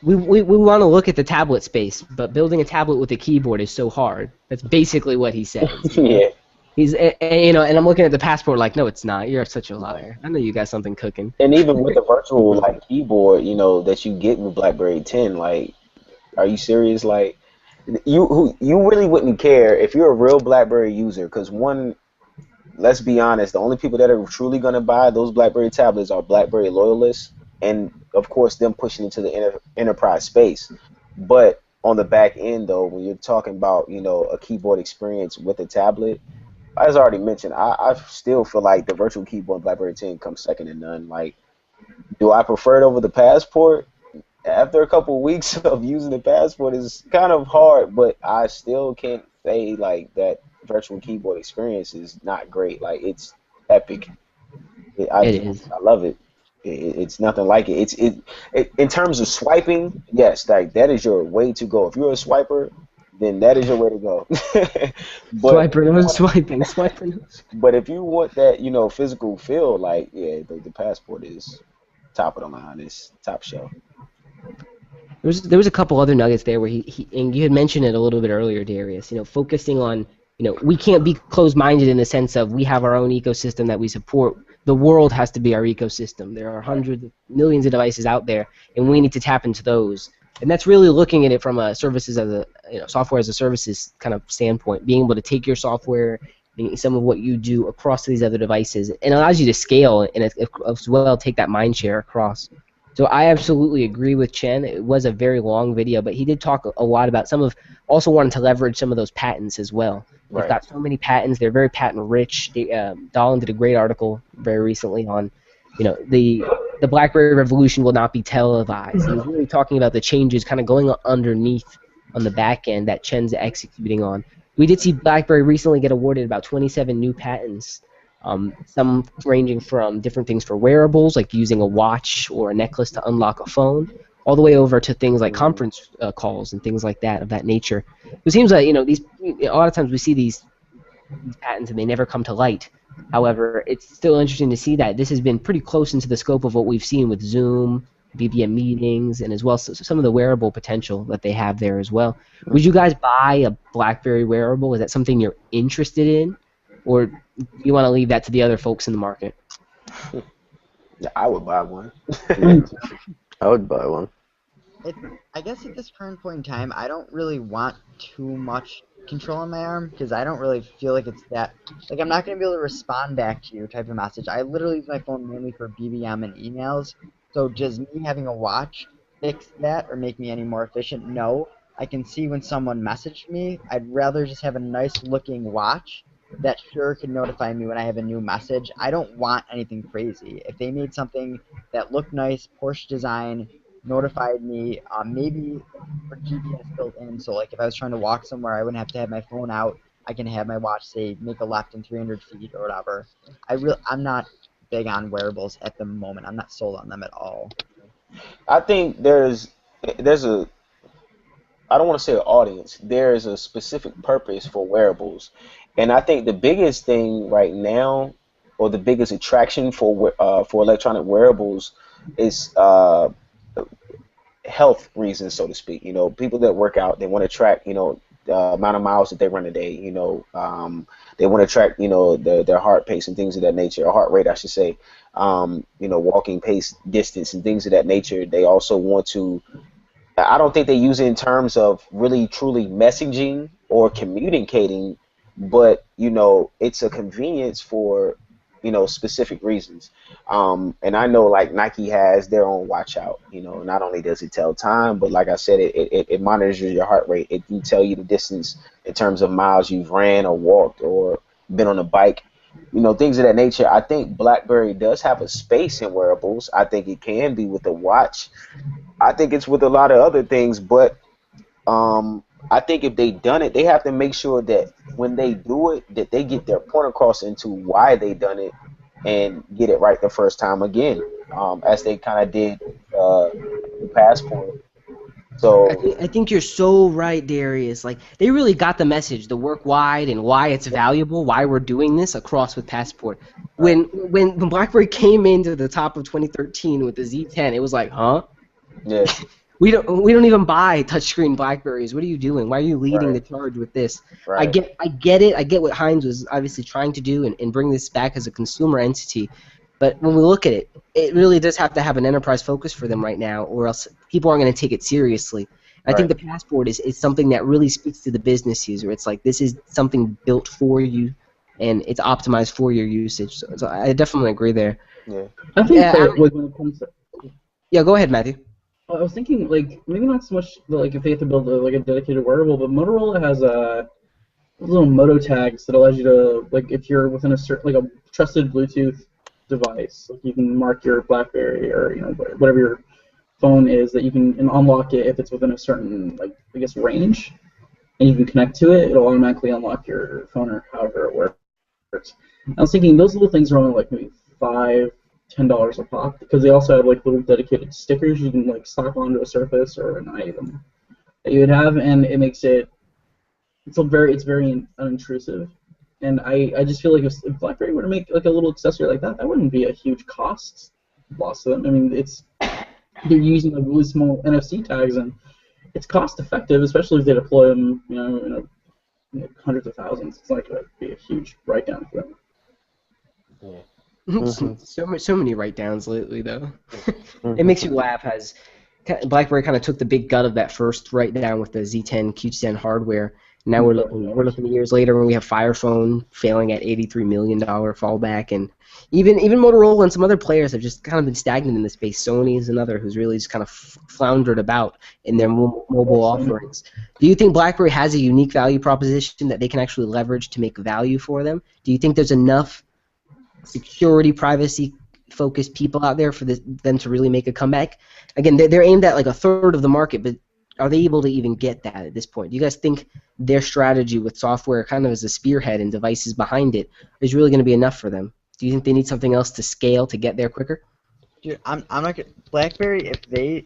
we want to look at the tablet space, but building a tablet with a keyboard is so hard. That's basically what he says. Yeah. And I'm looking at the passport like, no, it's not. You're such a liar. I know you got something cooking. And even with the virtual like keyboard, that you get with BlackBerry 10, like, are you serious? Like, you really wouldn't care if you're a real BlackBerry user, because one, let's be honest, the only people that are truly going to buy those BlackBerry tablets are BlackBerry loyalists, and of course them pushing into the enterprise space. But on the back end, though, when you're talking about a keyboard experience with a tablet, as I already mentioned, I still feel like the virtual keyboard BlackBerry 10 comes second to none. Like, do I prefer it over the Passport? After a couple of weeks of using the Passport, is kind of hard, but I still can't say like that virtual keyboard experience is not great. Like, it's epic. It is. I love it. It's nothing like it. In terms of swiping, yes, like that is your way to go. If you're a swiper, then that is your way to go. but Swiper, no swiping. Swiper, no. but if you want that, physical feel, like yeah, the Passport is top of the line. It's top shelf. There was a couple other nuggets there where he and you had mentioned it a little bit earlier, Darius. Focusing on, we can't be closed-minded in the sense of we have our own ecosystem that we support. The world has to be our ecosystem. There are hundreds of millions of devices out there, and we need to tap into those. And that's really looking at it from a services as a software as a services kind of standpoint, being able to take your software, some of what you do across these other devices, and allows you to scale and as well take that mind share across. So I absolutely agree with Chen. It was a very long video, but he did talk a lot about also wanted to leverage some of those patents as well. They've Right. got so many patents. They're very patent rich. Dahlin did a great article very recently on, the BlackBerry revolution will not be televised. He was really talking about the changes kind of going underneath on the back end that Chen's executing on. We did see BlackBerry recently get awarded about 27 new patents. Some ranging from different things for wearables, like using a watch or a necklace to unlock a phone, all the way over to things like conference calls and things like that of that nature. It seems like these a lot of times we see these patents and they never come to light. However, it's still interesting to see that this has been pretty close into the scope of what we've seen with Zoom, BBM meetings, and as well some of the wearable potential that they have there as well. Would you guys buy a BlackBerry wearable? Is that something you're interested in, or do you want to leave that to the other folks in the market? Yeah, I would buy one. I would buy one. I guess at this current point in time, I don't really want too much control on my arm because I don't really feel like it's that. Like, I'm not going to be able to respond back to you type of message. I literally use my phone mainly for BBM and emails. So does me having a watch fix that or make me any more efficient? No. I can see when someone messaged me. I'd rather just have a nice looking watch that sure can notify me when I have a new message. I don't want anything crazy. If they made something that looked nice, Porsche design, notified me, maybe for GPS built in, so like if I was trying to walk somewhere, I wouldn't have to have my phone out. I can have my watch say make a left in 300 feet or whatever. I'm not big on wearables at the moment. I'm not sold on them at all. I think there's a I don't want to say an audience. There is a specific purpose for wearables, and I think the biggest thing right now, or the biggest attraction for electronic wearables, is health reasons, so to speak. People that work out, they want to track, the amount of miles that they run a day. They want to track, their heart pace and things of that nature, or heart rate, I should say. Walking pace, distance, and things of that nature. They also want to. I don't think they use it in terms of really truly messaging or communicating, but it's a convenience for specific reasons. And I know like Nike has their own watch out. Not only does it tell time, but like I said, it monitors your heart rate. It can tell you the distance in terms of miles you've ran or walked or been on a bike. Things of that nature. I think BlackBerry does have a space in wearables. I think it can be with a watch. I think it's with a lot of other things, but I think if they done it, they have to make sure that when they do it, that they get their point across into why they done it and get it right the first time again, as they kind of did the Passport. So I think you're so right, Darius. Like, they really got the message, the work wide and why it's valuable, why we're doing this across with Passport. When BlackBerry came into the top of 2013 with the Z10, it was like, huh? yeah, We don't even buy touchscreen BlackBerries. What are you doing? Why are you leading the charge with this? right. I get it. I get what Heinz was obviously trying to do and bring this back as a consumer entity. But when we look at it, it really does have to have an enterprise focus for them right now, or else people aren't going to take it seriously. I think the Passport is something that really speaks to the business user. It's like this is something built for you, and it's optimized for your usage. So I definitely agree there. Yeah. I think that when it comes to, yeah, go ahead, Matthew. I was thinking like maybe not so much like if they have to build a dedicated wearable, but Motorola has little Moto tags that allows you to, like, if you're within a certain, like a trusted Bluetooth device, like you can mark your BlackBerry or whatever your phone is, that you can unlock it if it's within a certain, like, I guess, range, and you can connect to it. It'll automatically unlock your phone or however it works. I was thinking those little things are only like maybe $5-10 a pop, because they also have like little dedicated stickers you can like slap onto a surface or an item that you would have, and it makes it it's very unintrusive. And I just feel like if BlackBerry were to make like a little accessory like that, that wouldn't be a huge cost loss to them. I mean, it's they're using like really small NFC tags, and it's cost effective, especially if they deploy them, hundreds of thousands. It's like it'd be a huge write down for them. Yeah. So many write downs lately though. It Mhm. makes you laugh as BlackBerry kind of took the big gut of that first write down with the Z10 Q10 hardware. Now we're looking years later when we have Fire Phone failing at $83 million fallback, and even Motorola and some other players have just kind of been stagnant in the space. Sony is another who's really just kind of floundered about in their mobile offerings. Do you think BlackBerry has a unique value proposition that they can actually leverage to make value for them? Do you think there's enough security, privacy focused people out there for them to really make a comeback? Again, they're aimed at like a third of the market, but are they able to even get that at this point? Do you guys think their strategy with software kind of as a spearhead and devices behind it is really going to be enough for them? Do you think they need something else to scale to get there quicker? Dude, I'm not gonna, BlackBerry, if they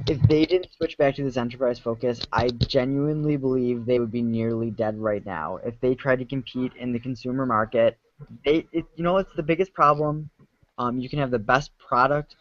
didn't switch back to this enterprise focus, I genuinely believe they would be nearly dead right now. If they tried to compete in the consumer market, it's the biggest problem. You can have the best product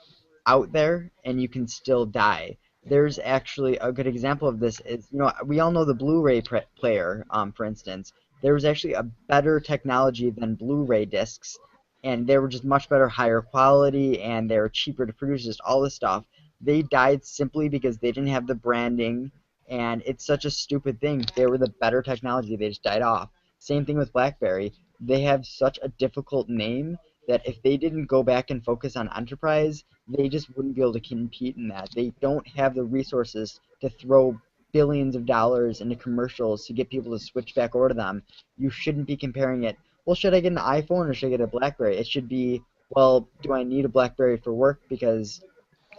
out there and you can still die. There's actually a good example of this is, we all know the Blu-ray player, for instance. There was actually a better technology than Blu-ray discs, and they were just much better, higher quality, and they were cheaper to produce, just all this stuff. They died simply because they didn't have the branding, and it's such a stupid thing. They were the better technology, they just died off. Same thing with BlackBerry. They have such a difficult name that if they didn't go back and focus on enterprise, they just wouldn't be able to compete in that. They don't have the resources to throw billions of dollars into commercials to get people to switch back over to them. You shouldn't be comparing it. Well, should I get an iPhone or should I get a BlackBerry? It should be, well, do I need a BlackBerry for work because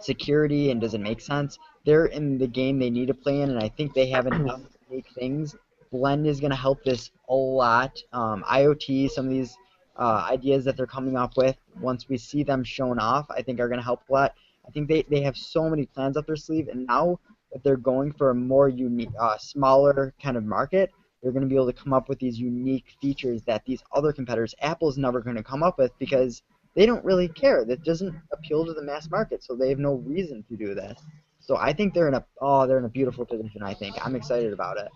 security and does it make sense? They're in the game they need to play in, and I think they have enough unique things. Blend is going to help this a lot. IoT, some of these ideas that they're coming up with, once we see them shown off, I think are going to help a lot. I think they have so many plans up their sleeve, and now that they're going for a more unique, smaller kind of market, they're going to be able to come up with these unique features that these other competitors, Apple's never going to come up with because they don't really care. That doesn't appeal to the mass market, so they have no reason to do this. So I think they're in a beautiful position. I think I'm excited about it.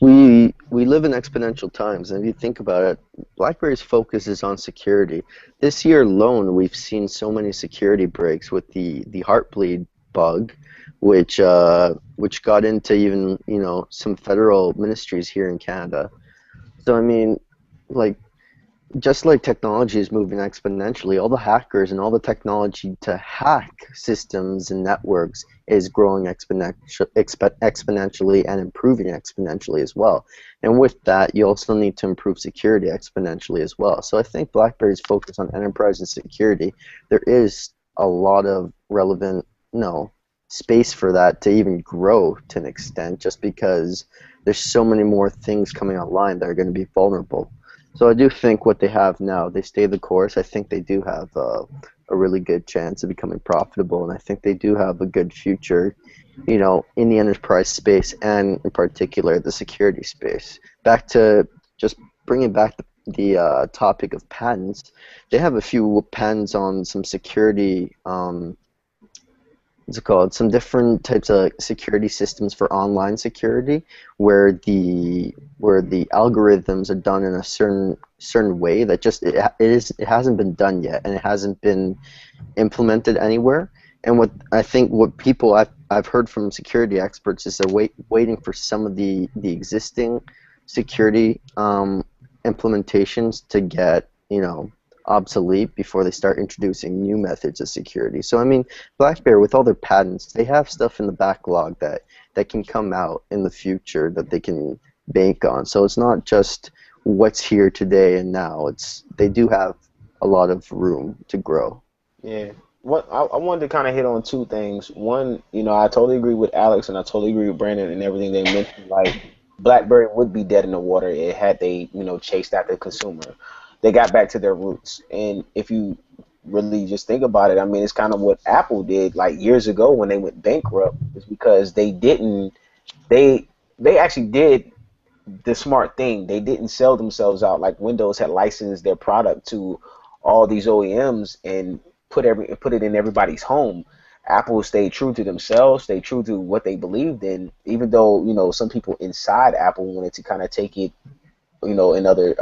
We live in exponential times, and if you think about it, BlackBerry's focus is on security. This year alone, we've seen so many security breaks with the Heartbleed bug, which got into even some federal ministries here in Canada. So I mean, like, just like technology is moving exponentially, all the hackers and all the technology to hack systems and networks is growing exponentially and improving exponentially as well. And with that, you also need to improve security exponentially as well. So I think BlackBerry's focus on enterprise and security, there is a lot of relevant, space for that to even grow to an extent, just because there's so many more things coming online that are going to be vulnerable. So I do think what they have now, they stay the course. I think they do have a really good chance of becoming profitable, and I think they do have a good future, in the enterprise space and in particular the security space. Back to just bringing back the topic of patents, they have a few patents on some security. What's it called? Some different types of security systems for online security, where the algorithms are done in a certain way that just it hasn't been done yet, and it hasn't been implemented anywhere. And what people I've heard from security experts is they're waiting for some of the existing security implementations to get obsolete before they start introducing new methods of security. So I mean, BlackBerry, with all their patents, they have stuff in the backlog that can come out in the future that they can bank on. So it's not just what's here today and now. They do have a lot of room to grow. Yeah. What I wanted to kind of hit on two things. One, I totally agree with Alex and I totally agree with Brandon and everything they mentioned. Like, BlackBerry would be dead in the water had they, chased after the consumer. They got back to their roots. And if you really just think about it, I mean, it's kind of what Apple did like years ago when they went bankrupt, is because they didn't they actually did the smart thing. They didn't sell themselves out. Like, Windows had licensed their product to all these OEMs and put it in everybody's home. Apple stayed true to themselves, stayed true to what they believed in, even though, you know, some people inside Apple wanted to kind of take it, you know, in other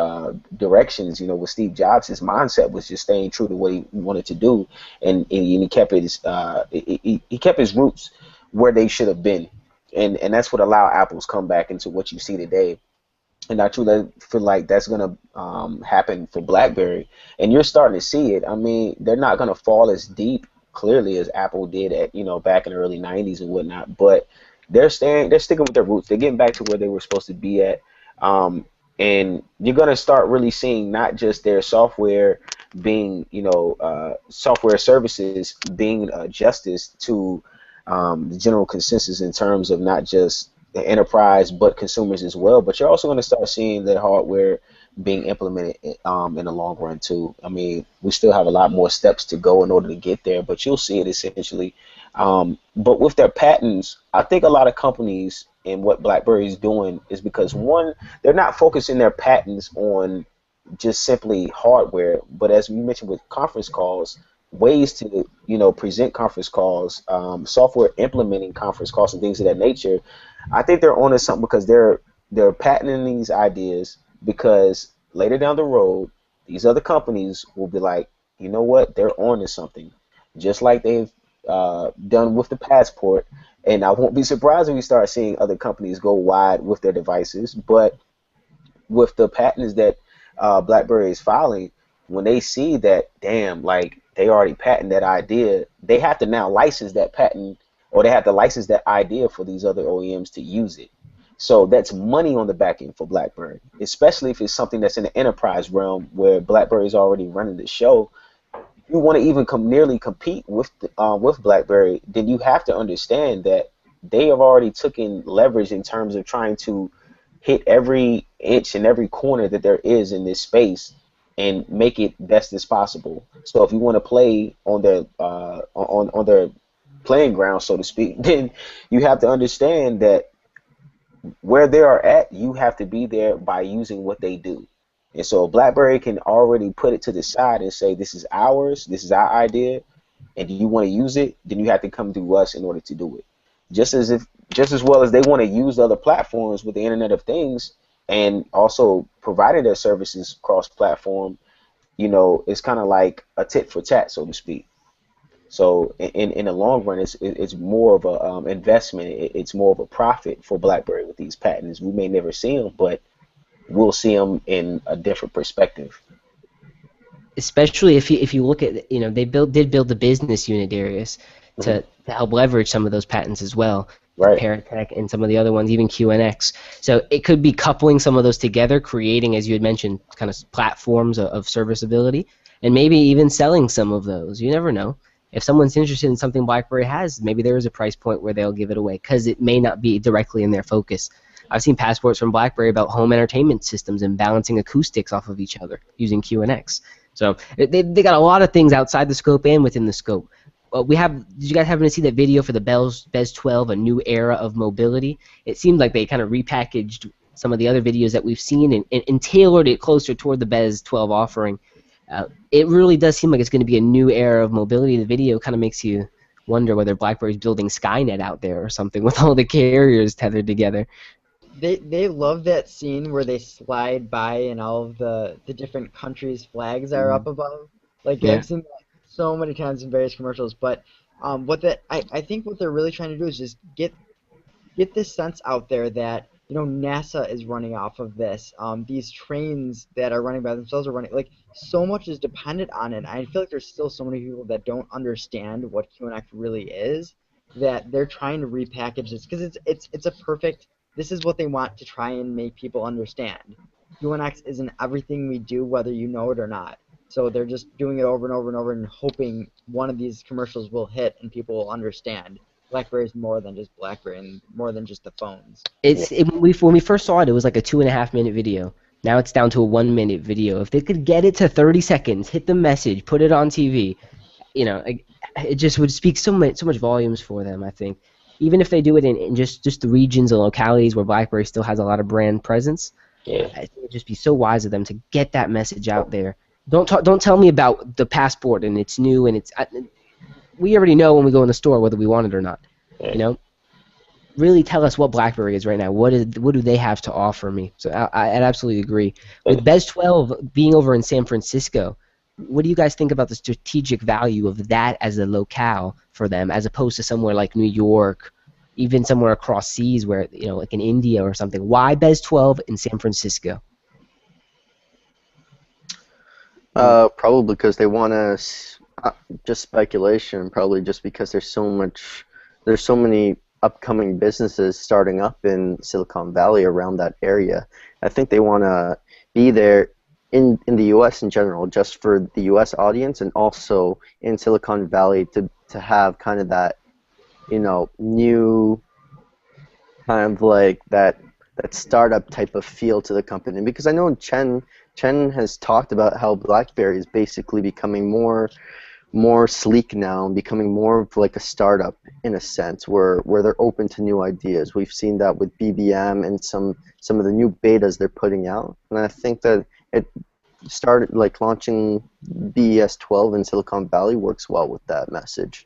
directions. You know, with Steve Jobs, his mindset was just staying true to what he wanted to do, and he kept he kept his roots where they should have been, and that's what allowed Apple's come back into what you see today. And I truly feel like that's gonna happen for BlackBerry, and you're starting to see it. I mean, they're not gonna fall as deep clearly as Apple did at, you know, back in the early '90s and whatnot, but they're sticking with their roots. They're getting back to where they were supposed to be at, and you're gonna start really seeing not just their software being, you know, software services being justice to the general consensus in terms of not just the enterprise but consumers as well. But you're also going to start seeing the hardware being implemented in the long run too. I mean, we still have a lot more steps to go in order to get there, but you'll see it essentially. But with their patents, I think a lot of companies and what BlackBerry is doing is because, one, they're not focusing their patents on just simply hardware, but as we mentioned with conference calls, ways to, you know, present conference calls, software implementing conference calls and things of that nature. I think they're onto something because they're patenting these ideas, because later down the road, these other companies will be like, you know what, they're on to something, just like they've done with the passport. And I won't be surprised when we start seeing other companies go wide with their devices. But with the patents that BlackBerry is filing, when they see that, damn, like they already patent that idea, they have to now license that patent, or they have to license that idea for these other OEMs to use it. So that's money on the back end for BlackBerry, especially if it's something that's in the enterprise realm where BlackBerry is already running the show. You want to even nearly compete with BlackBerry, then you have to understand that they have already taken leverage in terms of trying to hit every inch and every corner that there is in this space and make it best as possible. So if you want to play on their on their playing ground, so to speak, then you have to understand that where they are at, you have to be there by using what they do. And so BlackBerry can already put it to the side and say, this is ours, this is our idea, and you want to use it, then you have to come to us in order to do it. Just as well as they want to use other platforms with the Internet of Things and also providing their services cross-platform, you know, it's kind of like a tit for tat, so to speak. So in the long run, it's more of a investment. It's more of a profit for BlackBerry with these patents. We may never see them, but we'll see them in a different perspective. Especially if you look at, you know, they did build the business unit, Darius, Mm-hmm. to help leverage some of those patents as well. Right. Paratech and some of the other ones, even QNX. So it could be coupling some of those together, creating, as you had mentioned, kind of platforms of serviceability, and maybe even selling some of those. You never know. If someone's interested in something BlackBerry has, maybe there is a price point where they'll give it away because it may not be directly in their focus. I've seen passports from BlackBerry about home entertainment systems and balancing acoustics off of each other using QNX. So they got a lot of things outside the scope and within the scope. Did you guys happen to see that video for the Bez 12, a new era of mobility? It seemed like they kind of repackaged some of the other videos that we've seen and tailored it closer toward the Bez 12 offering. It really does seem like it's going to be a new era of mobility. The video kind of makes you wonder whether BlackBerry's building Skynet out there or something with all the carriers tethered together. They love that scene where they slide by and all of the different countries' flags are up above. Like Yeah. I've seen that so many times in various commercials. But I think what they're really trying to do is just get this sense out there that, you know, NASA is running off of this. These trains that are running by themselves are running. Like, so much is dependent on it. I feel like there's still so many people that don't understand what QNX really is, that they're trying to repackage this because it's a perfect. This is what they want to try and make people understand. QNX isn't everything we do, whether you know it or not. So they're just doing it over and over and over and hoping one of these commercials will hit and people will understand. BlackBerry is more than just BlackBerry and more than just the phones. When we first saw it, it was like a 2.5 minute video. Now it's down to a 1 minute video. If they could get it to 30 seconds, hit the message, put it on TV, you know, it just would speak so much volumes for them, I think. Even if they do it in just the regions and localities where BlackBerry still has a lot of brand presence, Yeah. I think it would just be so wise of them to get that message out there. Don't tell me about the passport and it's new and we already know when we go in the store whether we want it or not. Yeah. You know, really tell us what BlackBerry is right now. What do they have to offer me? So I'd absolutely agree. With Bez 12 being over in San Francisco, what do you guys think about the strategic value of that as a locale for them, as opposed to somewhere like New York, even somewhere across seas where, you know, like in India or something? Why Bez 12 in San Francisco? Probably because they want to, just speculation, probably just because there's so many upcoming businesses starting up in Silicon Valley around that area. I think they want to be there in the U.S. in general, just for the U.S. audience, and also in Silicon Valley to have kind of that, you know, new kind of like that startup type of feel to the company. Because I know Chen has talked about how BlackBerry is basically becoming more sleek now and becoming more of like a startup in a sense, where they're open to new ideas. We've seen that with BBM and some of the new betas they're putting out, and I think that it started like launching BES 12 in Silicon Valley works well with that message.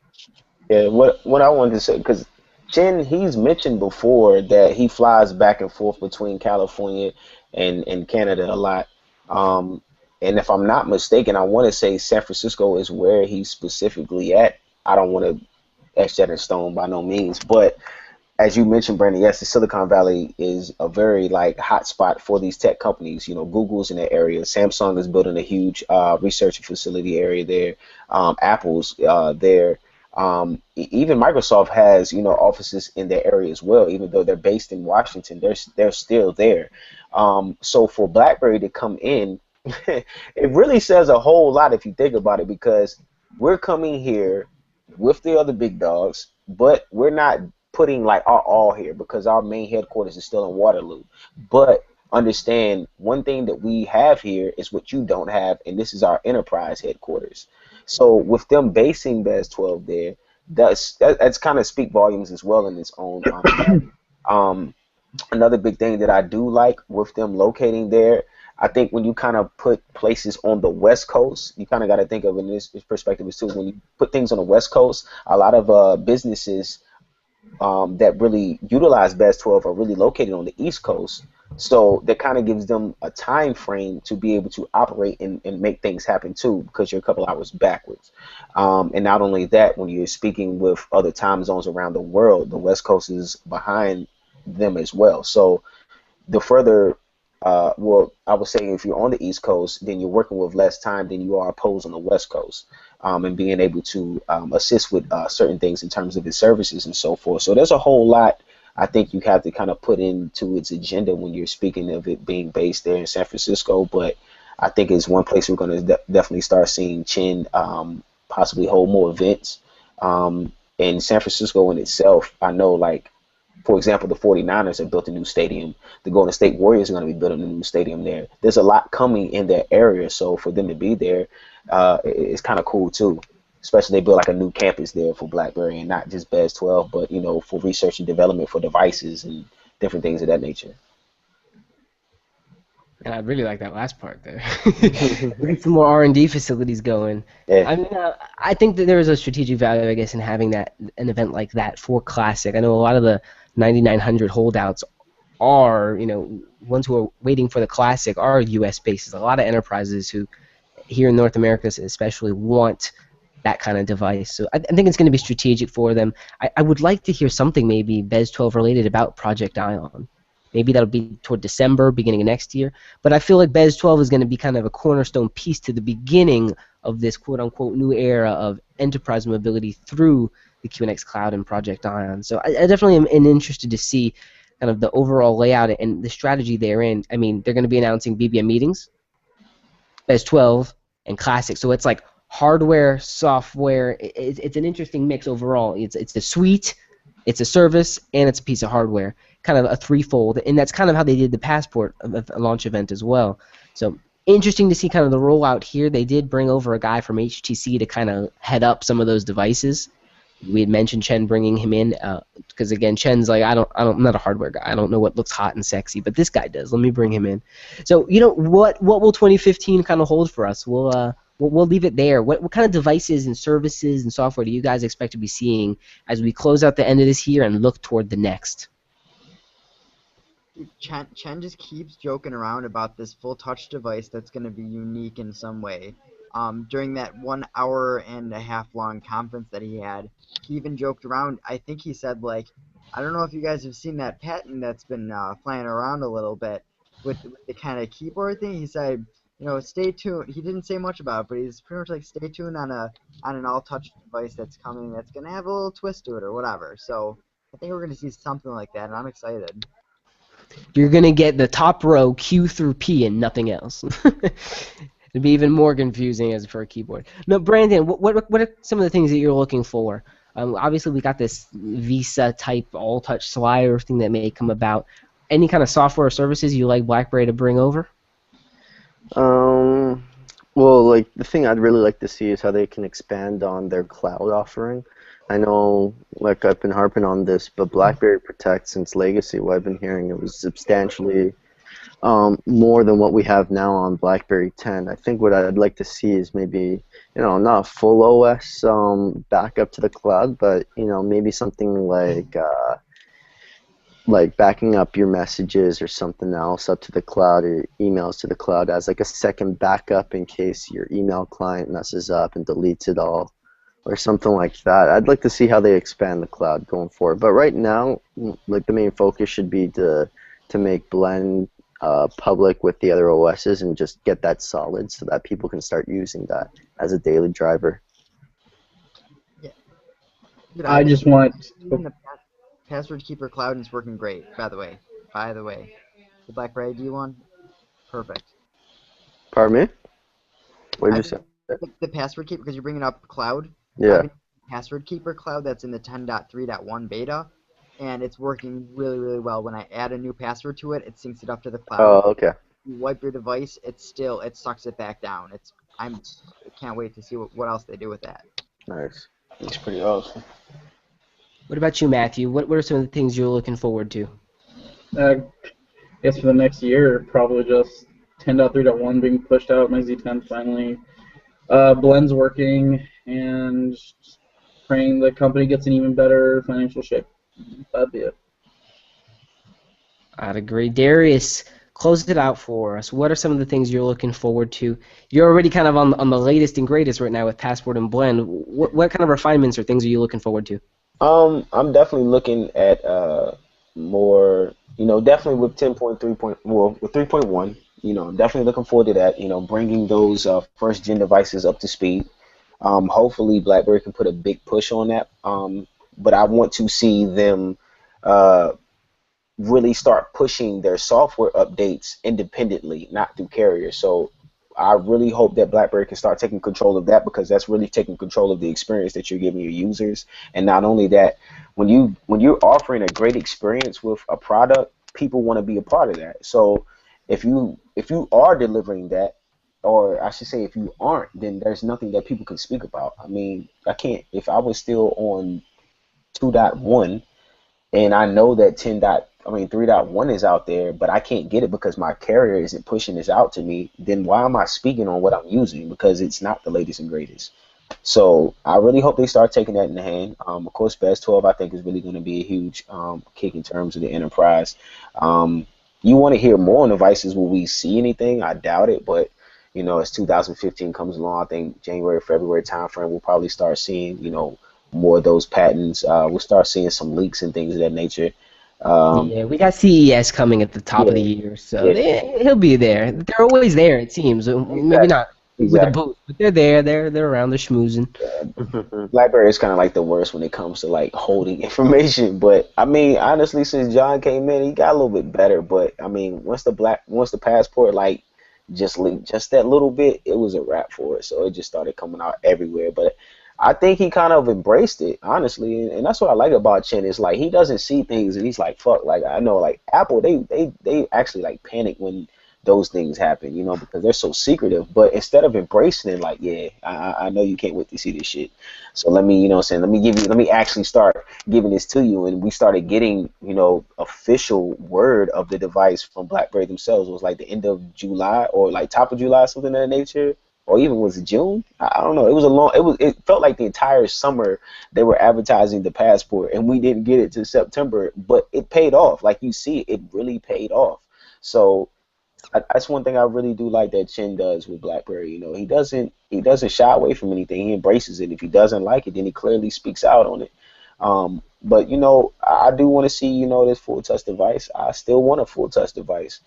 Yeah, what I wanted to say, because Chen, he's mentioned before that he flies back and forth between California and Canada a lot. Um, and if I'm not mistaken, I want to say San Francisco is where he's specifically at. I don't want to etch that in stone by no means, but as you mentioned, Brandon, yes, the Silicon Valley is a very like hot spot for these tech companies. You know, Google's in the area. Samsung is building a huge research facility area there. Apple's there. Even Microsoft has, you know, offices in their area as well. Even though they're based in Washington, they're still there. So for BlackBerry to come in, it really says a whole lot if you think about it, because we're coming here with the other big dogs, but we're not putting like our all here because our main headquarters is still in Waterloo. But understand, one thing that we have here is what you don't have, and this is our enterprise headquarters. So with them basing BES 12 there, that's kind of speak volumes as well in its own. Another big thing that I do like with them locating there, I think when you kind of put places on the West Coast, you kind of got to think of it in this perspective is too. When you put things on the West Coast, a lot of businesses that really utilize BES 12 are really located on the East Coast. So that kind of gives them a time frame to be able to operate and make things happen too, because you're a couple hours backwards. And not only that, when you're speaking with other time zones around the world, the West Coast is behind them as well. So the further, well, I would say if you're on the East Coast, then you're working with less time than you are opposed on the West Coast, and being able to assist with certain things in terms of its services and so forth. So there's a whole lot I think you have to kind of put into its agenda when you're speaking of it being based there in San Francisco. But I think it's one place we're going to definitely start seeing Chen possibly hold more events. In San Francisco in itself, I know, like, for example, the 49ers have built a new stadium. The Golden State Warriors are going to be building a new stadium there. There's a lot coming in that area, so for them to be there, it's kind of cool too. Especially they built like a new campus there for BlackBerry, and not just BES 12, but, you know, for research and development for devices and different things of that nature. And I really like that last part there. Get some more R&D facilities going. Yeah. I mean, I think that there is a strategic value, I guess, in having an event like that for Classic. I know a lot of the 9900 holdouts are, you know, ones who are waiting for the Classic are U.S. bases. A lot of enterprises who, here in North America especially, want that kind of device. So I think it's going to be strategic for them. I would like to hear something maybe BES 12 related about Project Ion. Maybe that'll be toward December, beginning of next year. But I feel like BES 12 is going to be kind of a cornerstone piece to the beginning of this quote-unquote new era of enterprise mobility through the QNX Cloud and Project Ion. So I definitely am interested to see kind of the overall layout and the strategy therein. I mean, they're going to be announcing BBM meetings, BES 12, and Classic. So it's like hardware, software. It's an interesting mix overall. It's a suite, it's a service, and it's a piece of hardware. Kind of a threefold, and that's kind of how they did the Passport launch event as well. So interesting to see kind of the rollout here. They did bring over a guy from HTC to kind of head up some of those devices. We had mentioned Chen bringing him in because again, Chen's like, I'm not a hardware guy. I don't know what looks hot and sexy, but this guy does. Let me bring him in. So, you know, what will 2015 kind of hold for us? Will we'll leave it there. What kind of devices and services and software do you guys expect to be seeing as we close out the end of this year and look toward the next? Chen just keeps joking around about this full touch device that's going to be unique in some way. During that 1 hour and a half long conference that he had, he even joked around. I think he said, like, I don't know if you guys have seen that patent that's been flying around a little bit with the kind of keyboard thing. He said, stay tuned. He didn't say much about it, but he's pretty much like, stay tuned on an all touch device that's coming that's going to have a little twist to it or whatever. So I think we're going to see something like that, and I'm excited. You're going to get the top row Q through P and nothing else. It'd be even more confusing as for a keyboard. No, Brandon, what are some of the things that you're looking for? Obviously, we got this Visa type all-touch slider thing that may come about. Any kind of software or services you like BlackBerry to bring over? Well, like the thing I'd really like to see is how they can expand on their cloud offering. I know, like I've been harping on this, but BlackBerry Protect since Legacy, what I've been hearing, it was substantially more than what we have now on BlackBerry 10. I think what I'd like to see is maybe, not full OS backup to the cloud, but maybe something like backing up your messages or something else up to the cloud or emails to the cloud as like a second backup in case your email client messes up and deletes it all or something like that. I'd like to see how they expand the cloud going forward. But right now, like the main focus should be to make Blend public with the other OSs and just get that solid so that people can start using that as a daily driver. Yeah. I just want. Even the password keeper cloud is working great. By the way, the BlackBerry ID one, perfect. Pardon me? What did you say? The password keeper, because you're bringing up cloud. Yeah. Password keeper cloud that's in the 10.3.1 beta, and it's working really, really well. When I add a new password to it, it syncs it up to the cloud. Oh, okay. You wipe your device, it sucks it back down. I can't wait to see what else they do with that. Nice. It's pretty awesome. What about you, Matthew? What are some of the things you're looking forward to? I guess for the next year, probably just 10.3.1 being pushed out, my Z10 finally. Blend's working, and just praying the company gets in even better financial shape. That'd be it. I'd agree. Darius, close it out for us. What are some of the things you're looking forward to? You're already kind of on the latest and greatest right now with Passport and Blend. What kind of refinements or things are you looking forward to? I'm definitely looking at more, definitely with 3.1, I'm definitely looking forward to that, bringing those first gen devices up to speed. Hopefully BlackBerry can put a big push on that, but I want to see them really start pushing their software updates independently, not through carriers. So I really hope that BlackBerry can start taking control of that, because that's really taking control of the experience that you're giving your users. And not only that, when you're offering a great experience with a product, people want to be a part of that. So if you are delivering that, or I should say if you aren't, then there's nothing that people can speak about. I mean, if I was still on 2.1 and I know that 3.1 is out there, but I can't get it because my carrier isn't pushing this out to me, then why am I speaking on what I'm using? Because it's not the latest and greatest. So I really hope they start taking that in the hand. Of course, BES 12 I think is really going to be a huge kick in terms of the enterprise. You want to hear more on devices. Will we see anything? I doubt it, but as 2015 comes along, I think January, February timeframe, we'll probably start seeing, more of those patents. We'll start seeing some leaks and things of that nature. Yeah, we got CES coming at the top of the year, so he'll be there. They're always there, it seems. Maybe not with a booth, but they're there. They're around. They're schmoozing. BlackBerry is kind of like the worst when it comes to like holding information. But I mean, honestly, since John came in, he got a little bit better. But I mean, once the passport like just leaked just that little bit, it was a wrap for it. So it just started coming out everywhere. But I think he kind of embraced it, honestly, and that's what I like about Chen. Is like he doesn't see things and he's like, "Fuck!" Like I know, like Apple, they actually like panic when those things happen, because they're so secretive. But instead of embracing it, like, yeah, I know you can't wait to see this shit. So let me, let me actually start giving this to you. And we started getting, official word of the device from BlackBerry themselves. It was like the end of July or like top of July, something of that nature. or even was it June? I don't know. It was a long. It felt like the entire summer they were advertising the passport, and we didn't get it to September, but it paid off. Like you see, it really paid off. So that's one thing I really do like that Chin does with BlackBerry. You know, he doesn't shy away from anything. He embraces it. If he doesn't like it, then he clearly speaks out on it. But you know, I do want to see, you know, this full touch device. I still want a full touch device.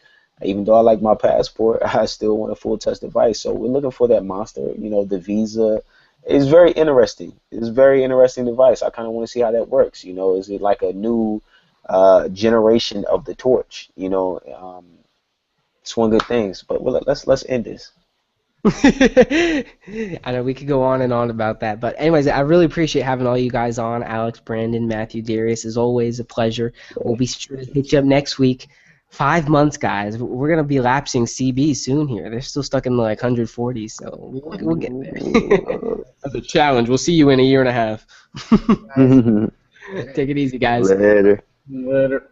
Even though I like my passport, I still want a full touch device. So we're looking for that monster. You know, the Visa is very interesting. It's a very interesting device. I kind of want to see how that works. You know, is it like a new generation of the torch? You know, it's one good things. But let's end this. I know we could go on and on about that, but anyways, I really appreciate having all you guys on. Alex, Brandon, Matthew, Darius, is always a pleasure. We'll be sure to hit you up next week. 5 months, guys. We're gonna be lapsing CB soon here. They're still stuck in the like 140s, so we'll get there. That's a challenge. We'll see you in a year and a half. Guys, Take it easy, guys. Later. Later.